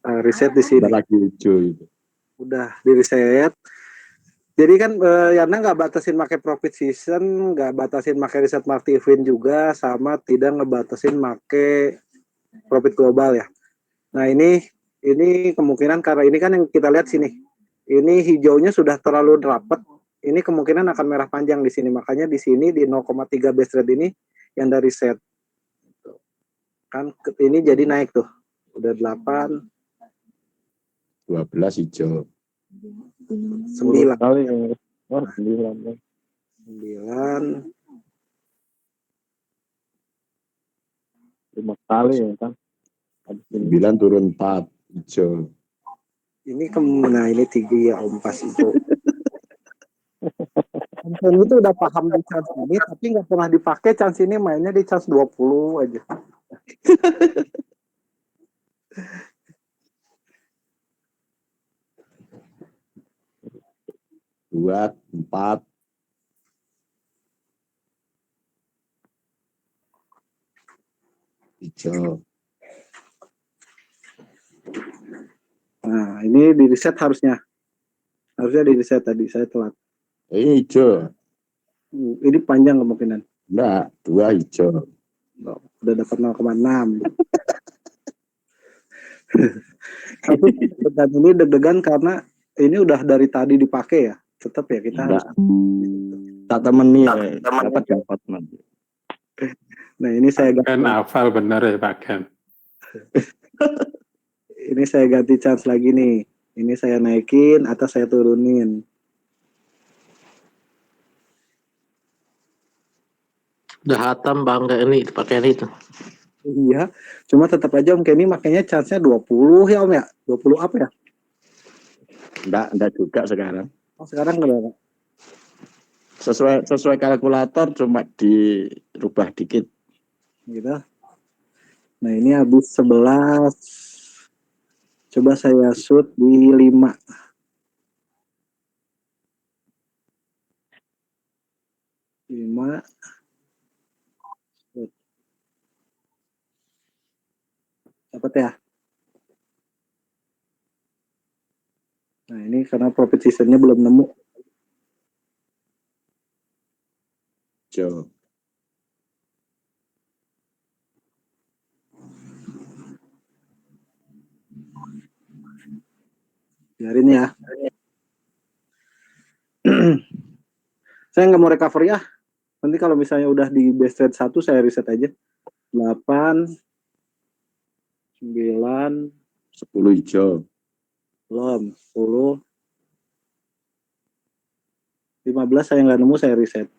Speaker 4: Reset di sini.
Speaker 5: lagi hijau itu.
Speaker 4: Udah di reset. Jadi kan Yana nggak batasin pakai profit season, nggak batasin pakai reset market event juga, sama tidak ngebatasin pakai profit global ya. Nah ini kemungkinan karena ini kan yang kita lihat sini, ini hijaunya sudah terlalu rapat, ini kemungkinan akan merah panjang di sini, makanya di sini di 0,3 base rate ini yang dari reset. Kan ini jadi naik tuh, udah 8,
Speaker 5: 12 hijau.
Speaker 4: 9
Speaker 7: kali ya. Oh, 9.
Speaker 4: 9
Speaker 7: 5 kali ya kan.
Speaker 5: 9 turun 4 hijau.
Speaker 4: ini nah ini 3 ya Om pas itu. Om itu udah paham di chance ini tapi nggak pernah dipakai chance ini, mainnya di chance 20 aja.
Speaker 5: Dua, 4. Hijau.
Speaker 4: Nah, ini di reset harusnya di reset tadi, saya telat.
Speaker 5: Ini hijau.
Speaker 4: Ini panjang kemungkinan.
Speaker 5: Enggak, 2 hijau.
Speaker 4: Udah dapat 0,6. Tapi dan ini deg-degan karena ini udah dari tadi dipakai ya. Tetap ya kita harus.
Speaker 5: Tak temeni dapat nanti.
Speaker 4: Nah, ini saya
Speaker 8: Kan hafal benar ya Pak Ken.
Speaker 4: ini saya ganti chance lagi nih. Ini saya naikin atau saya turunin.
Speaker 2: Udah hatam bangga ini pakai itu.
Speaker 4: Iya, cuma tetap aja Om Kenny makanya chance-nya 20 ya Om ya. 20 apa ya?
Speaker 5: Enggak juga sekarang.
Speaker 4: Oh, sekarang berapa?
Speaker 5: Sesuai kalkulator cuma dirubah dikit.
Speaker 4: Gitu. Nah, ini habis 11. Coba saya shoot di 5. 5. Dapat ya? Nah, ini karena profit season-nya belum nemu.
Speaker 5: Hijau.
Speaker 4: Biarin ya. Saya nggak mau recovery ya. Nanti kalau misalnya udah di base rate 1 saya reset aja. 8 9
Speaker 5: 10 hijau.
Speaker 4: belum 10 15 saya nggak nemu, saya reset.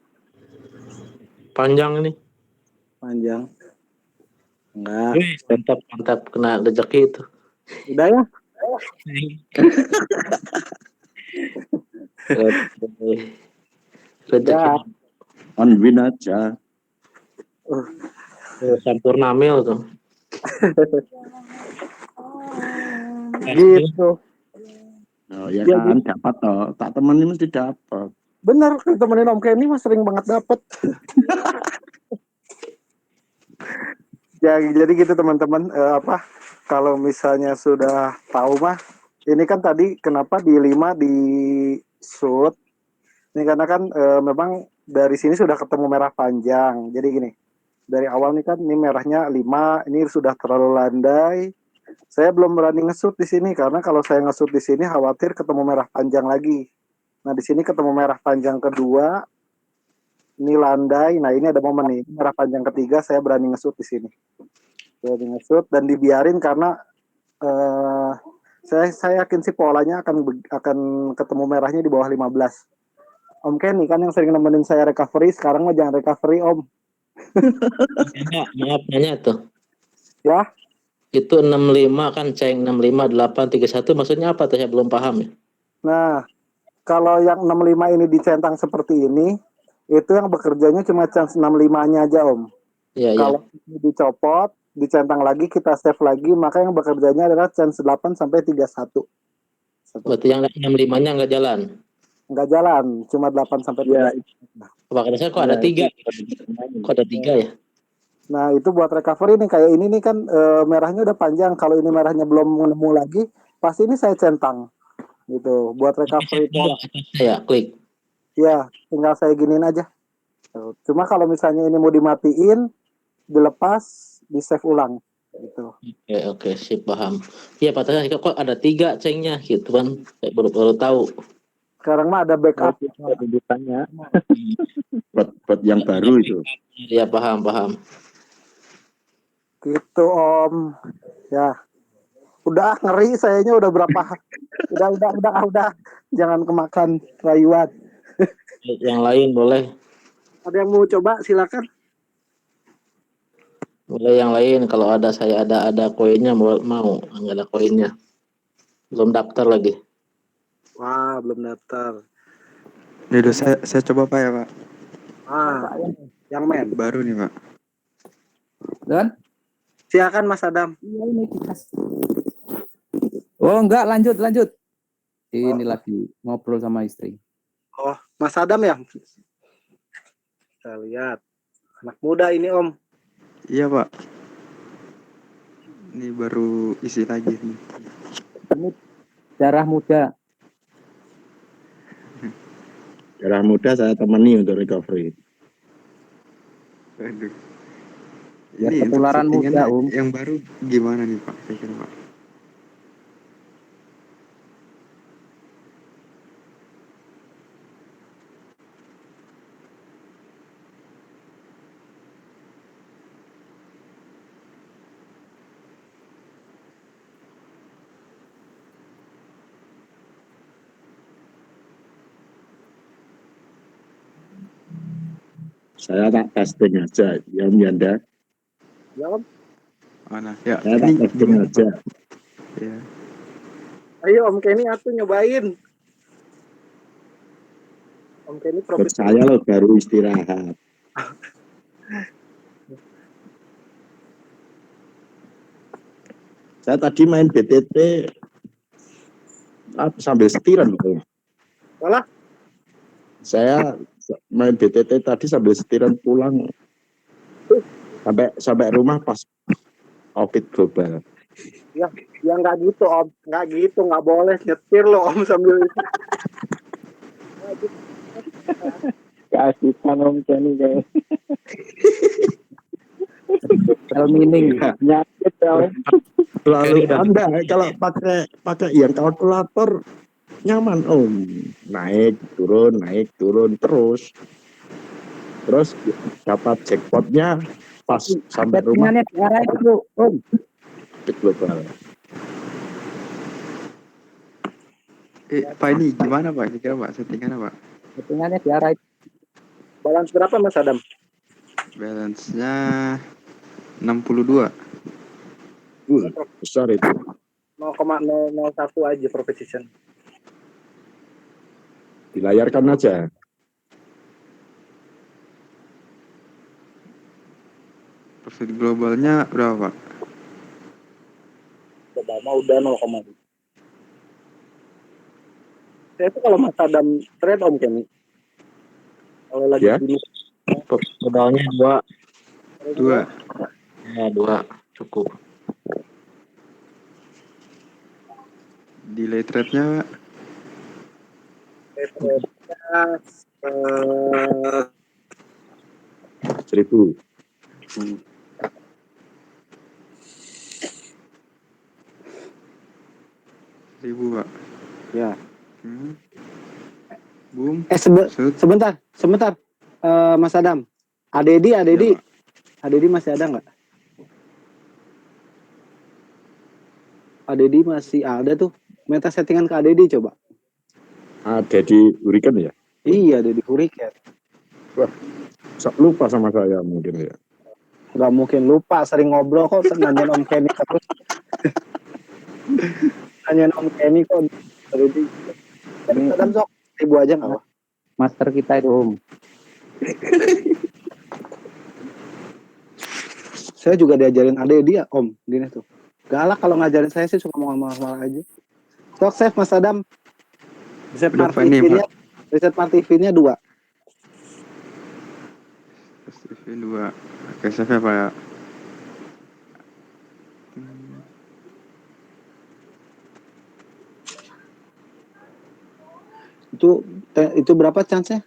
Speaker 2: Panjang ini.
Speaker 4: Panjang. Enggak.
Speaker 2: Mantap kena rezeki itu.
Speaker 4: Udah ya?
Speaker 2: Rezeki
Speaker 5: On win aja.
Speaker 2: Sampurna mil tuh.
Speaker 4: Gitu.
Speaker 5: Oh ya
Speaker 4: Ya,
Speaker 5: kan dapat toh. Tak temenin mesti dapat.
Speaker 4: Bener, temenin Om Kenny mah sering banget dapet. Ya, jadi gitu teman-teman. kalau misalnya sudah tahu mah, ini kan tadi kenapa di 5 di shoot. Ini karena kan memang dari sini sudah ketemu merah panjang. Jadi gini, dari awal nih kan ini merahnya 5, ini sudah terlalu landai. Saya belum berani nge-shoot di sini karena kalau saya nge-shoot di sini khawatir ketemu merah panjang lagi. Nah, di sini ketemu merah panjang kedua. Ini landai. Nah, ini ada momen nih. Merah panjang ketiga saya berani nge-shoot di sini. Berani nge-shoot dan dibiarin karena saya yakin sih polanya akan ketemu merahnya di bawah 15. Om Kenny kan yang sering nemenin saya recovery, sekarang mah jangan recovery Om.
Speaker 2: Maaf nanya tuh.
Speaker 4: Ya.
Speaker 2: Itu 65 kan ceng 65 831 maksudnya apa tuh? Saya belum paham ya.
Speaker 4: Nah, kalau yang 65 ini dicentang seperti ini, itu yang bekerjanya cuma chance 65-nya aja Om.
Speaker 2: Iya,
Speaker 4: Kalau ini dicopot, dicentang lagi, kita save lagi, maka yang bekerjanya adalah chance 8 sampai 31.
Speaker 2: Berarti yang 65-nya nggak jalan.
Speaker 4: Nggak jalan, cuma 8 sampai 31.
Speaker 2: Makanya saya kok ada 3. Kok ada 3 ya?
Speaker 4: Nah, itu buat recovery nih, kayak ini nih kan merahnya udah panjang. Kalau ini merahnya belum nemu lagi, pasti ini saya centang. Gitu, buat recovery.
Speaker 2: Ya, klik.
Speaker 4: Ya, tinggal saya giniin aja. Cuma kalau misalnya ini mau dimatiin, dilepas, di save ulang. Gitu.
Speaker 2: Oke, sip, paham. Iya, patahnya kok ada 3 cengnya gitu kan. Saya baru tahu.
Speaker 4: Sekarang mah ada backup.
Speaker 7: Tuntutannya.
Speaker 5: Buat yang baru itu.
Speaker 2: Iya, paham.
Speaker 4: Gitu Om. Ya. Udah ngeri sayanya udah berapa. udah. Jangan kemakan rayuan.
Speaker 2: Yang lain boleh.
Speaker 4: Ada yang mau coba silakan.
Speaker 2: Boleh yang lain kalau ada saya ada koinnya mau nggak ada koinnya. Belum daftar lagi.
Speaker 4: Wah, belum daftar.
Speaker 10: Nih, saya coba Pak ya Pak.
Speaker 4: Yang main.
Speaker 10: Baru nih Pak.
Speaker 6: Dan?
Speaker 4: Silakan Mas Adam.
Speaker 6: Iya ini kipas. Oh enggak, lanjut. Ini lagi ngobrol sama istri.
Speaker 4: Oh, Mas Adam ya? Kita lihat. Anak muda ini Om.
Speaker 10: Iya Pak. Ini baru isi lagi nih.
Speaker 6: Ini darah muda.
Speaker 5: Darah muda saya temani untuk recovery.
Speaker 10: Aduh.
Speaker 6: Ya,
Speaker 10: Ini
Speaker 6: ketularan muda Om.
Speaker 10: Yang baru gimana nih Pak? Kira Pak.
Speaker 5: Saya tak testing aja, ya Om Yanda.
Speaker 4: Ya Om.
Speaker 10: Mana? Ya.
Speaker 5: Saya tak testing aja.
Speaker 10: Ya.
Speaker 4: Ayo Om Kenny aku nyobain. Om Kenny
Speaker 5: Buat saya loh baru istirahat. Saya tadi main BTT sambil setiran loh.
Speaker 4: Malah?
Speaker 5: Saya main BTT tadi sambil setiran pulang sampai rumah pas COVID global.
Speaker 4: Ya nggak gitu Om, nggak boleh nyetir loh Om sambil itu.
Speaker 7: Keasikan Om Kenny guys.
Speaker 6: Meaning
Speaker 7: Nyakit ya Om.
Speaker 5: Lalu Anda kalau pakai yang kalkulator nyaman Om, naik turun terus dapat jackpotnya pas sampai rumah.
Speaker 6: settingannya di arah itu Om.
Speaker 5: Global.
Speaker 10: Pak ini gimana Pak? Kira Pak settingannya Pak?
Speaker 6: Settingannya di arah itu.
Speaker 4: Balance berapa Mas Adam?
Speaker 10: Balance-nya 62.
Speaker 5: Besar itu.
Speaker 4: 0,001 aja per position.
Speaker 5: Dilayarkan aja.
Speaker 10: Profit globalnya berapa Pak?
Speaker 4: Obama udah 0,2. Saya tuh kalau Mas Adam trade Om Kenny. Kalau lagi
Speaker 5: Ya.
Speaker 4: gini.
Speaker 2: Modalnya 2.
Speaker 10: Dua.
Speaker 2: Ya, 2 cukup.
Speaker 10: delay trade-nya Pak.
Speaker 4: Eh,
Speaker 5: 1.000.
Speaker 10: Ribu Pak.
Speaker 4: Ya.
Speaker 10: Boom.
Speaker 4: Sebentar. Mas Adam. Adedi
Speaker 10: Ya, Pak.
Speaker 4: masih ada nggak? Adedi masih ada tuh. Minta settingan ke Adedi coba.
Speaker 5: Ada di Hurricane ya?
Speaker 4: Iya, ada di Hurricane.
Speaker 5: Wah, lupa sama saya mungkin ya.
Speaker 4: Gak mungkin lupa, sering ngobrol kok, nanyain Om Kenny terus. Nanyain Om Kenny kok. Adedi. Adam sok, 1.000 aja nggak apa?
Speaker 6: Master kita itu Om.
Speaker 4: Saya juga diajarin Adedi ya Om, gini tuh. Galak kalau ngajarin saya sih suka ngomong-ngomong aja. Sok save Mas Adam. Reset Martivinnya 2.
Speaker 10: Martivin 2. Oke, save ya Pak ya.
Speaker 4: Itu berapa chance-nya?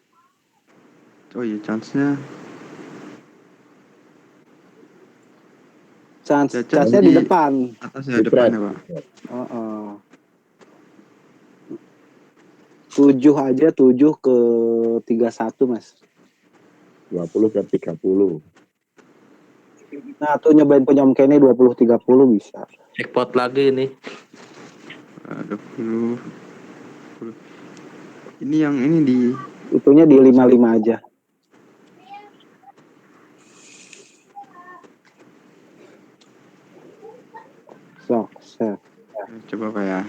Speaker 10: Oh iya, chance-nya.
Speaker 4: Chance-nya di depan.
Speaker 10: Atasnya depan ya Pak.
Speaker 4: 7 aja, 7 ke 31 Mas.
Speaker 5: 20 ke 30.
Speaker 4: Nah tuh nyobain punya Om Kenny 20-30 bisa.
Speaker 2: Jackpot lagi ini.
Speaker 10: 20. Ini yang ini di
Speaker 4: Itunya di 55 aja. Sok, save.
Speaker 10: Coba Pak ya.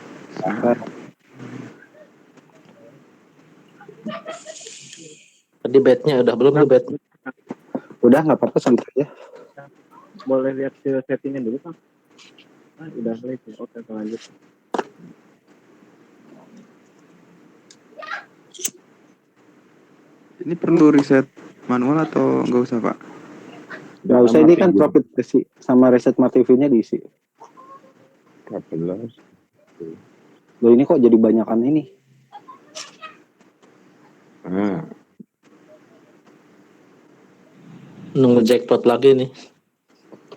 Speaker 2: Tadi bednya udah belum tuh bed?
Speaker 4: Udah nggak apa-apa segitu aja.
Speaker 7: Boleh lihat ke settingnya dulu Pak. Udah lihat ya. Oke, lanjut.
Speaker 10: Ini perlu reset manual atau nggak usah Pak?
Speaker 4: Nggak usah, ini kan profit isi sama reset Martivinnya diisi.
Speaker 5: 14.
Speaker 4: Loh ini kok jadi banyakan ini?
Speaker 2: Nunggu jackpot lagi nih.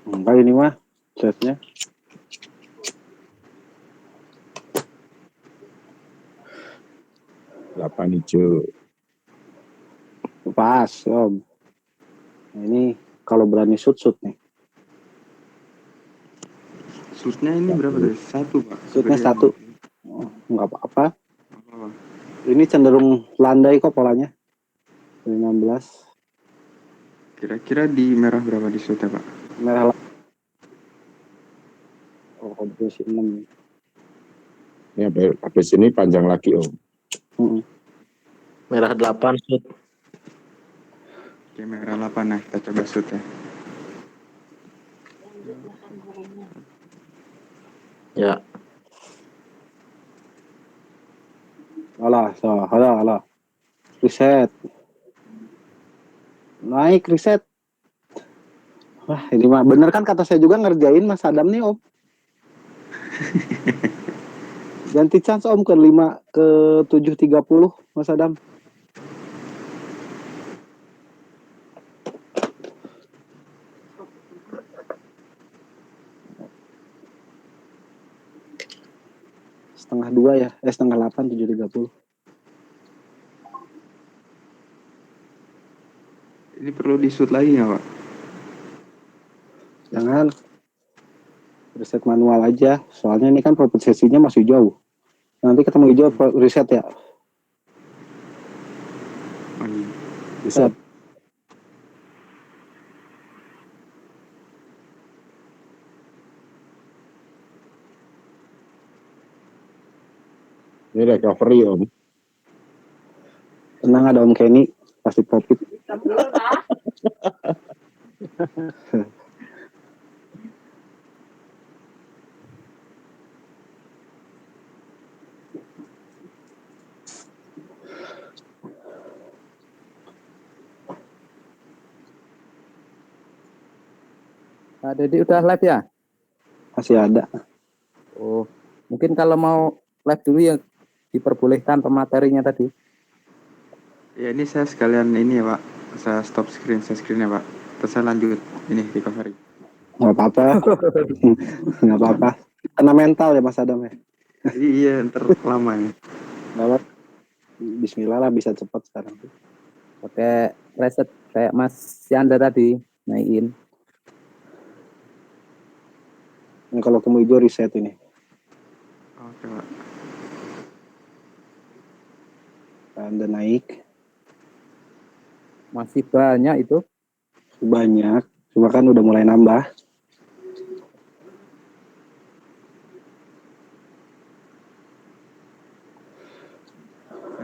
Speaker 4: Enggak ini mah setnya.
Speaker 5: Delapan hijau.
Speaker 4: Pas Om. Nah, ini kalau berani shoot nih.
Speaker 10: Shootnya ini berapa tadi? 1 Pak.
Speaker 4: Shootnya 1. Nggak apa-apa. Ini cenderung landai kok polanya. 16.
Speaker 10: Kira-kira di merah berapa di shootnya Pak?
Speaker 4: Merah. Oh, kompresi 6.
Speaker 5: Ini habis ini panjang lagi Om.
Speaker 2: Merah 8 shoot.
Speaker 10: Oke, merah 8 nah, kita coba shoot ya.
Speaker 2: Ya.
Speaker 4: Alah. Reset. Naik reset. Wah, ini mah bener kan kata saya juga ngerjain Mas Adam nih Om. Ganti chance Om ke 5 ke 7.30 Mas Adam. Setengah 2 ya, setengah 8 7.30.
Speaker 10: Ini perlu di shoot lagi nggak Pak?
Speaker 4: Jangan. Reset manual aja, soalnya ini kan profit sesinya masih jauh. Nanti ketemu hijau reset ya. Reset.
Speaker 5: Ini recovery Om.
Speaker 4: Tenang, ada Om Kenny pasti profit.
Speaker 6: Pak Dedi udah live ya?
Speaker 4: Masih ada.
Speaker 6: Oh, mungkin kalau mau live dulu yang diperbolehkan pematerinya tadi.
Speaker 10: Ya ini saya sekalian ini ya Pak. Saya stop screen ya Pak. Terus saya lanjut ini recovery.
Speaker 4: Nggak apa-apa. Nggak apa-apa. Kena mental ya Mas Adam ya.
Speaker 10: Jadi iya ntar lama ya.
Speaker 4: Nggak apa. Bismillah lah bisa cepat sekarang.
Speaker 6: Pakai reset kayak Mas Yanda tadi naikin.
Speaker 4: Nah, kalau kamu hijau reset ini.
Speaker 10: Oke Pak.
Speaker 4: Anda naik.
Speaker 6: Masih banyak itu.
Speaker 4: Banyak. Cuma kan udah mulai nambah.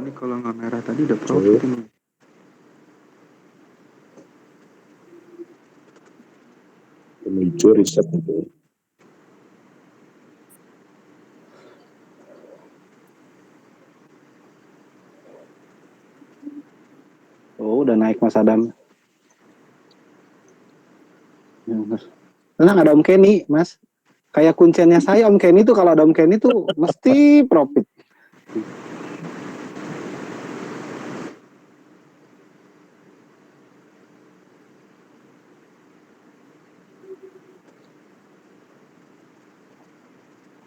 Speaker 10: Ini kalau nggak merah tadi udah profit ini.
Speaker 5: Hijau riset itu.
Speaker 4: Oh, udah naik Mas Adam. Tenang, ada Om Kenny, Mas. Kayak kunciannya saya Om Kenny tuh, kalau ada Om Kenny tuh mesti profit.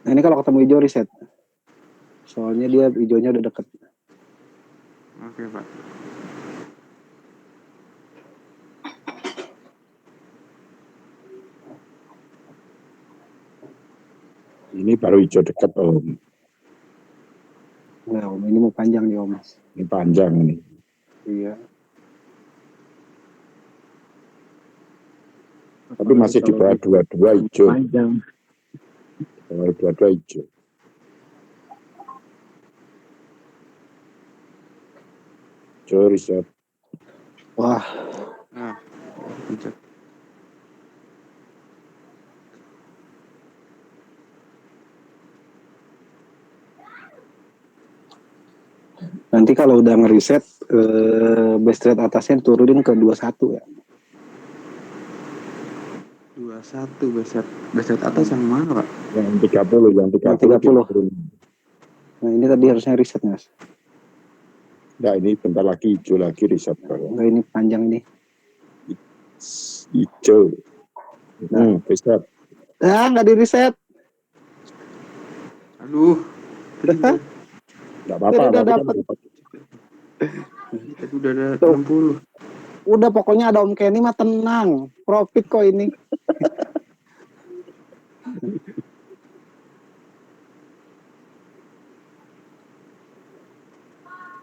Speaker 4: Nah, ini kalau ketemu hijau reset. Soalnya dia hijaunya udah deket.
Speaker 10: Oke Pak.
Speaker 5: Ini baru hijau dekat Om.
Speaker 4: Nah, Om ini mau panjang nih Om.
Speaker 5: Ini panjang nih.
Speaker 4: Iya.
Speaker 5: Tapi masih di bawah dua-dua hijau.
Speaker 7: Panjang.
Speaker 5: Di bawah dua-dua hijau. Hijau riset.
Speaker 4: Wah.
Speaker 10: Nah, pencet.
Speaker 4: Nanti kalau udah ngeriset base rate atasnya turunin ke 21 ya.
Speaker 10: 21 beset atas yang mana Pak?
Speaker 5: Yang 30, yang 30.
Speaker 4: Nah, ini tadi harusnya riset, Mas.
Speaker 5: Nah, ini bentar lagi hijau lagi riset.
Speaker 4: Enggak, ini panjang ini.
Speaker 5: Hijau. Riset.
Speaker 4: Ah, nggak di reset.
Speaker 10: Aduh.
Speaker 5: Nggak apa-apa.
Speaker 4: Udah dapat.
Speaker 10: Itu udah ada 60.
Speaker 4: Udah pokoknya ada Om Kenny mah tenang. Profit kok ini.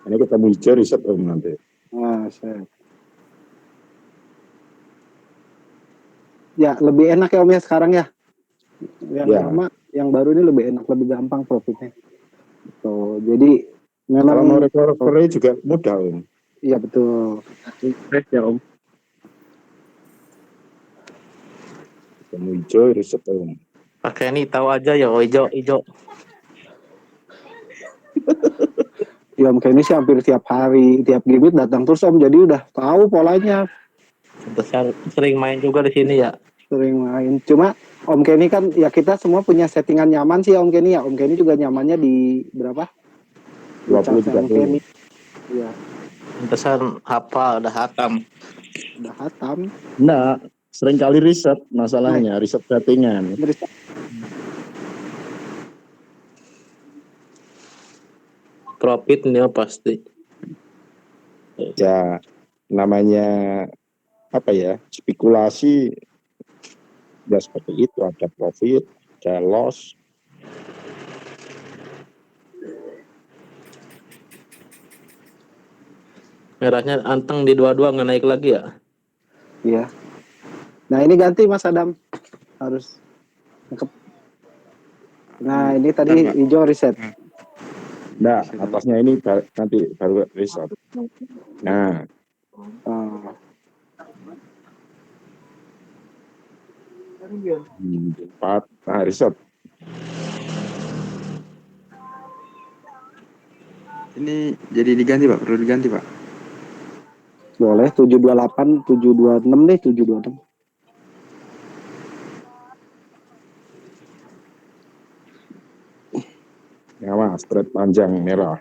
Speaker 5: Ini ketemu hijau riset Om nanti.
Speaker 4: Nah, set. Ya, lebih enak ya Om ya sekarang ya. Yang lama, yang baru ini lebih enak, lebih gampang profitnya. Tuh, jadi memang
Speaker 5: kalau mau recovery juga mudah Om.
Speaker 4: Iya betul.
Speaker 7: Refresh ya Om.
Speaker 5: Ketemu hijau riset Om.
Speaker 2: Pakai ini tahu aja ya, hijau.
Speaker 4: Ya Om Kenny sih hampir tiap hari, tiap gibit datang terus Om, jadi udah tahu polanya.
Speaker 2: Sering main juga di sini ya.
Speaker 4: Sering main. Cuma Om Kenny kan ya kita semua punya settingan nyaman sih Om Kenny ya. Om Kenny juga nyamannya di berapa?
Speaker 5: 20
Speaker 4: Om Kenny. Iya.
Speaker 2: Pantesan hafal, udah hatam.
Speaker 4: Udah hatam.
Speaker 5: Nah, sering kali riset masalahnya, riset settingan.
Speaker 2: Profit ini pasti.
Speaker 5: Ya, namanya apa ya, spekulasi ya seperti itu, ada profit, ada loss.
Speaker 2: Merahnya anteng di dua-dua nggak naik lagi ya?
Speaker 4: Iya. Nah ini ganti Mas Adam, harus. Nah ini tadi hijau reset.
Speaker 5: Nah, atasnya ini nanti baru riset. Nah. Empat, nah riset.
Speaker 10: Ini jadi diganti Pak, perlu diganti Pak.
Speaker 4: Boleh 728, 726 deh, 726.
Speaker 5: Awas, thread panjang merah.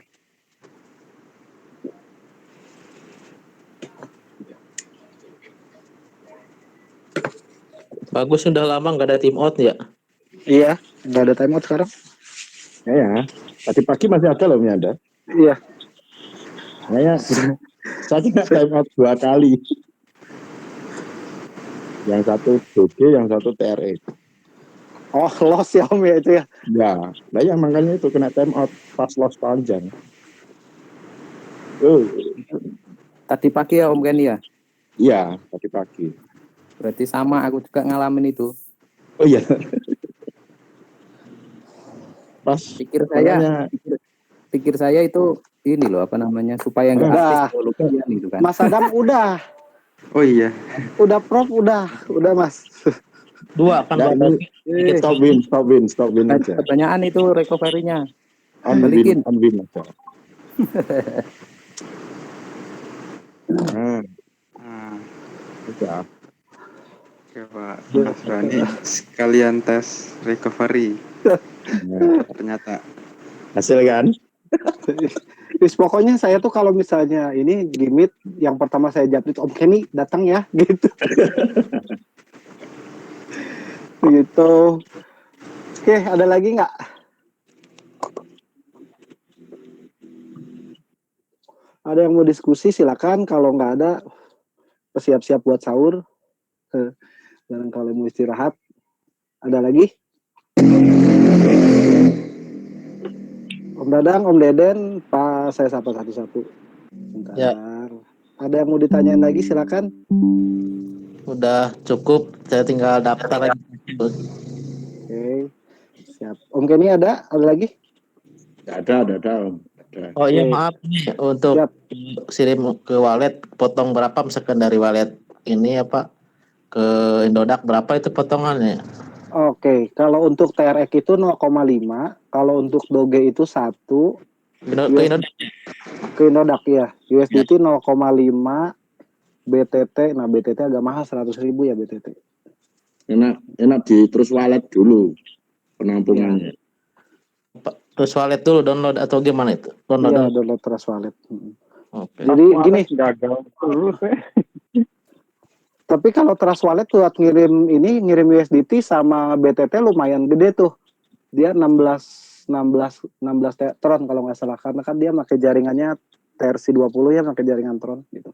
Speaker 2: Bagus, sudah lama nggak ada tim out ya.
Speaker 4: Iya, nggak ada timeout sekarang.
Speaker 5: Ya, tadi pagi masih ada loh, ada.
Speaker 4: Iya.
Speaker 5: Kayaknya saya kena time out 2 kali. Yang satu DG, yang satu TRE.
Speaker 4: Oh, loss ya Om ya itu ya.
Speaker 5: Ya, nah ya makanya itu kena time out pas loss panjang.
Speaker 6: Tadi pagi ya Om Kenny ya?
Speaker 5: Iya, tadi pagi.
Speaker 6: Berarti sama, aku juga ngalamin itu.
Speaker 5: Oh iya. Pas
Speaker 6: Pikir saya itu ini loh apa namanya supaya nggak aktif itu kan.
Speaker 4: Mas Adam udah.
Speaker 10: Oh iya.
Speaker 4: Udah Prof udah Mas.
Speaker 2: 2 kan
Speaker 5: nah, ini stop win aja.
Speaker 6: Pertanyaan itu recovery-nya.
Speaker 5: On
Speaker 6: Balikin.
Speaker 5: win aja. Udah.
Speaker 10: Oke Pak, Mas Rani sekalian tes recovery. Ternyata
Speaker 5: Hasil kan?
Speaker 4: Pokoknya saya tuh kalau misalnya ini limit yang pertama saya japri Om Kenny datang ya gitu. Gitu. Oke, ada lagi nggak? Ada yang mau diskusi silakan, kalau nggak ada siap-siap buat sahur. Dan kalau mau istirahat, ada lagi? Om Dadang, Om Deden, Pak, saya sapa satu-satu. Bentar.
Speaker 2: Ya.
Speaker 4: Ada yang mau ditanyain lagi silakan.
Speaker 2: Udah cukup, saya tinggal daftar lagi.
Speaker 4: Oke, siap. Om Kenny ada lagi?
Speaker 5: Ada Om.
Speaker 2: Oh iya, maaf nih untuk kirim ke wallet, potong berapa misalkan dari wallet ini apa ke Indodax berapa itu potongannya?
Speaker 4: Oke, kalau untuk TRX itu 0,5, kalau untuk Doge itu 1, ke Indodax ya, USDT 0,5, BTT, nah BTT agak mahal 100.000 ya BTT.
Speaker 5: Enak di terus wallet dulu penampungannya.
Speaker 2: Terus wallet dulu download atau gimana itu?
Speaker 4: Download terus wallet.
Speaker 2: Oke.
Speaker 4: Jadi gini,
Speaker 7: gagal terus ya.
Speaker 4: tapi kalau Trust Wallet buat ngirim USDT sama BTT lumayan gede tuh. Dia 16 Tron kalau nggak salah, karena kan dia pakai jaringannya TRC20 ya, pakai jaringan Tron gitu.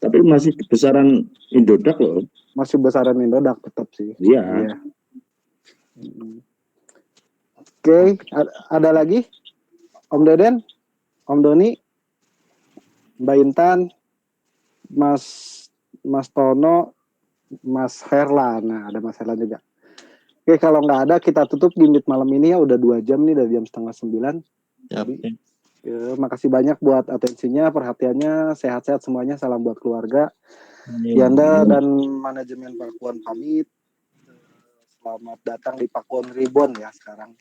Speaker 5: Tapi masih besaran Indodax loh.
Speaker 4: Masih besaran Indodax tetap sih.
Speaker 5: Iya.
Speaker 4: Oke, ada lagi? Om Deden, Om Doni, Mbak Intan, Mas Tono, Mas Herlan. Nah, ada Mas Herlan juga. Oke, kalau nggak ada kita tutup gimit malam ini ya, udah 2 jam nih, dari jam 8:30. Jadi, makasih banyak buat atensinya, perhatiannya, sehat-sehat semuanya, salam buat keluarga. Yanda dan manajemen Pakuan pamit. Selamat datang di Pakuan Ribbon ya sekarang.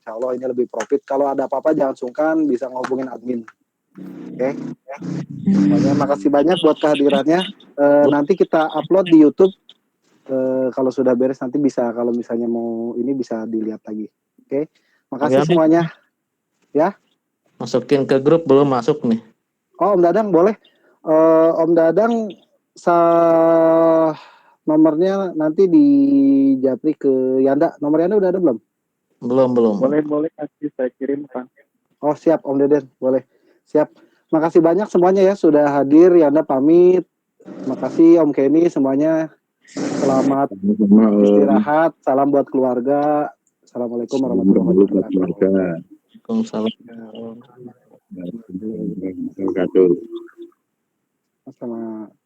Speaker 4: Insya Allah ini lebih profit. Kalau ada apa-apa jangan sungkan, bisa ngehubungin admin. Oke. Semuanya makasih banyak buat kehadirannya. Nanti kita upload di YouTube. Kalau sudah beres nanti bisa, kalau misalnya mau ini bisa dilihat lagi. Oke. Makasih semuanya. Ya.
Speaker 2: Masukin ke grup belum masuk nih.
Speaker 4: Oh, Om Dadang boleh. Om Dadang nomornya nanti di japri ke Yanda. Nomor Yanda udah ada belum?
Speaker 2: Belum.
Speaker 7: Boleh kasih saya kirim Pak.
Speaker 4: Oh siap Om Deden, boleh. Siap. Makasih banyak semuanya ya sudah hadir. Yanda pamit. Makasih Om Kenny semuanya. Selamat istirahat. Salam buat keluarga. Assalamualaikum warahmatullahi wabarakatuh.
Speaker 2: Waalaikumsalam.
Speaker 4: Assalamualaikum.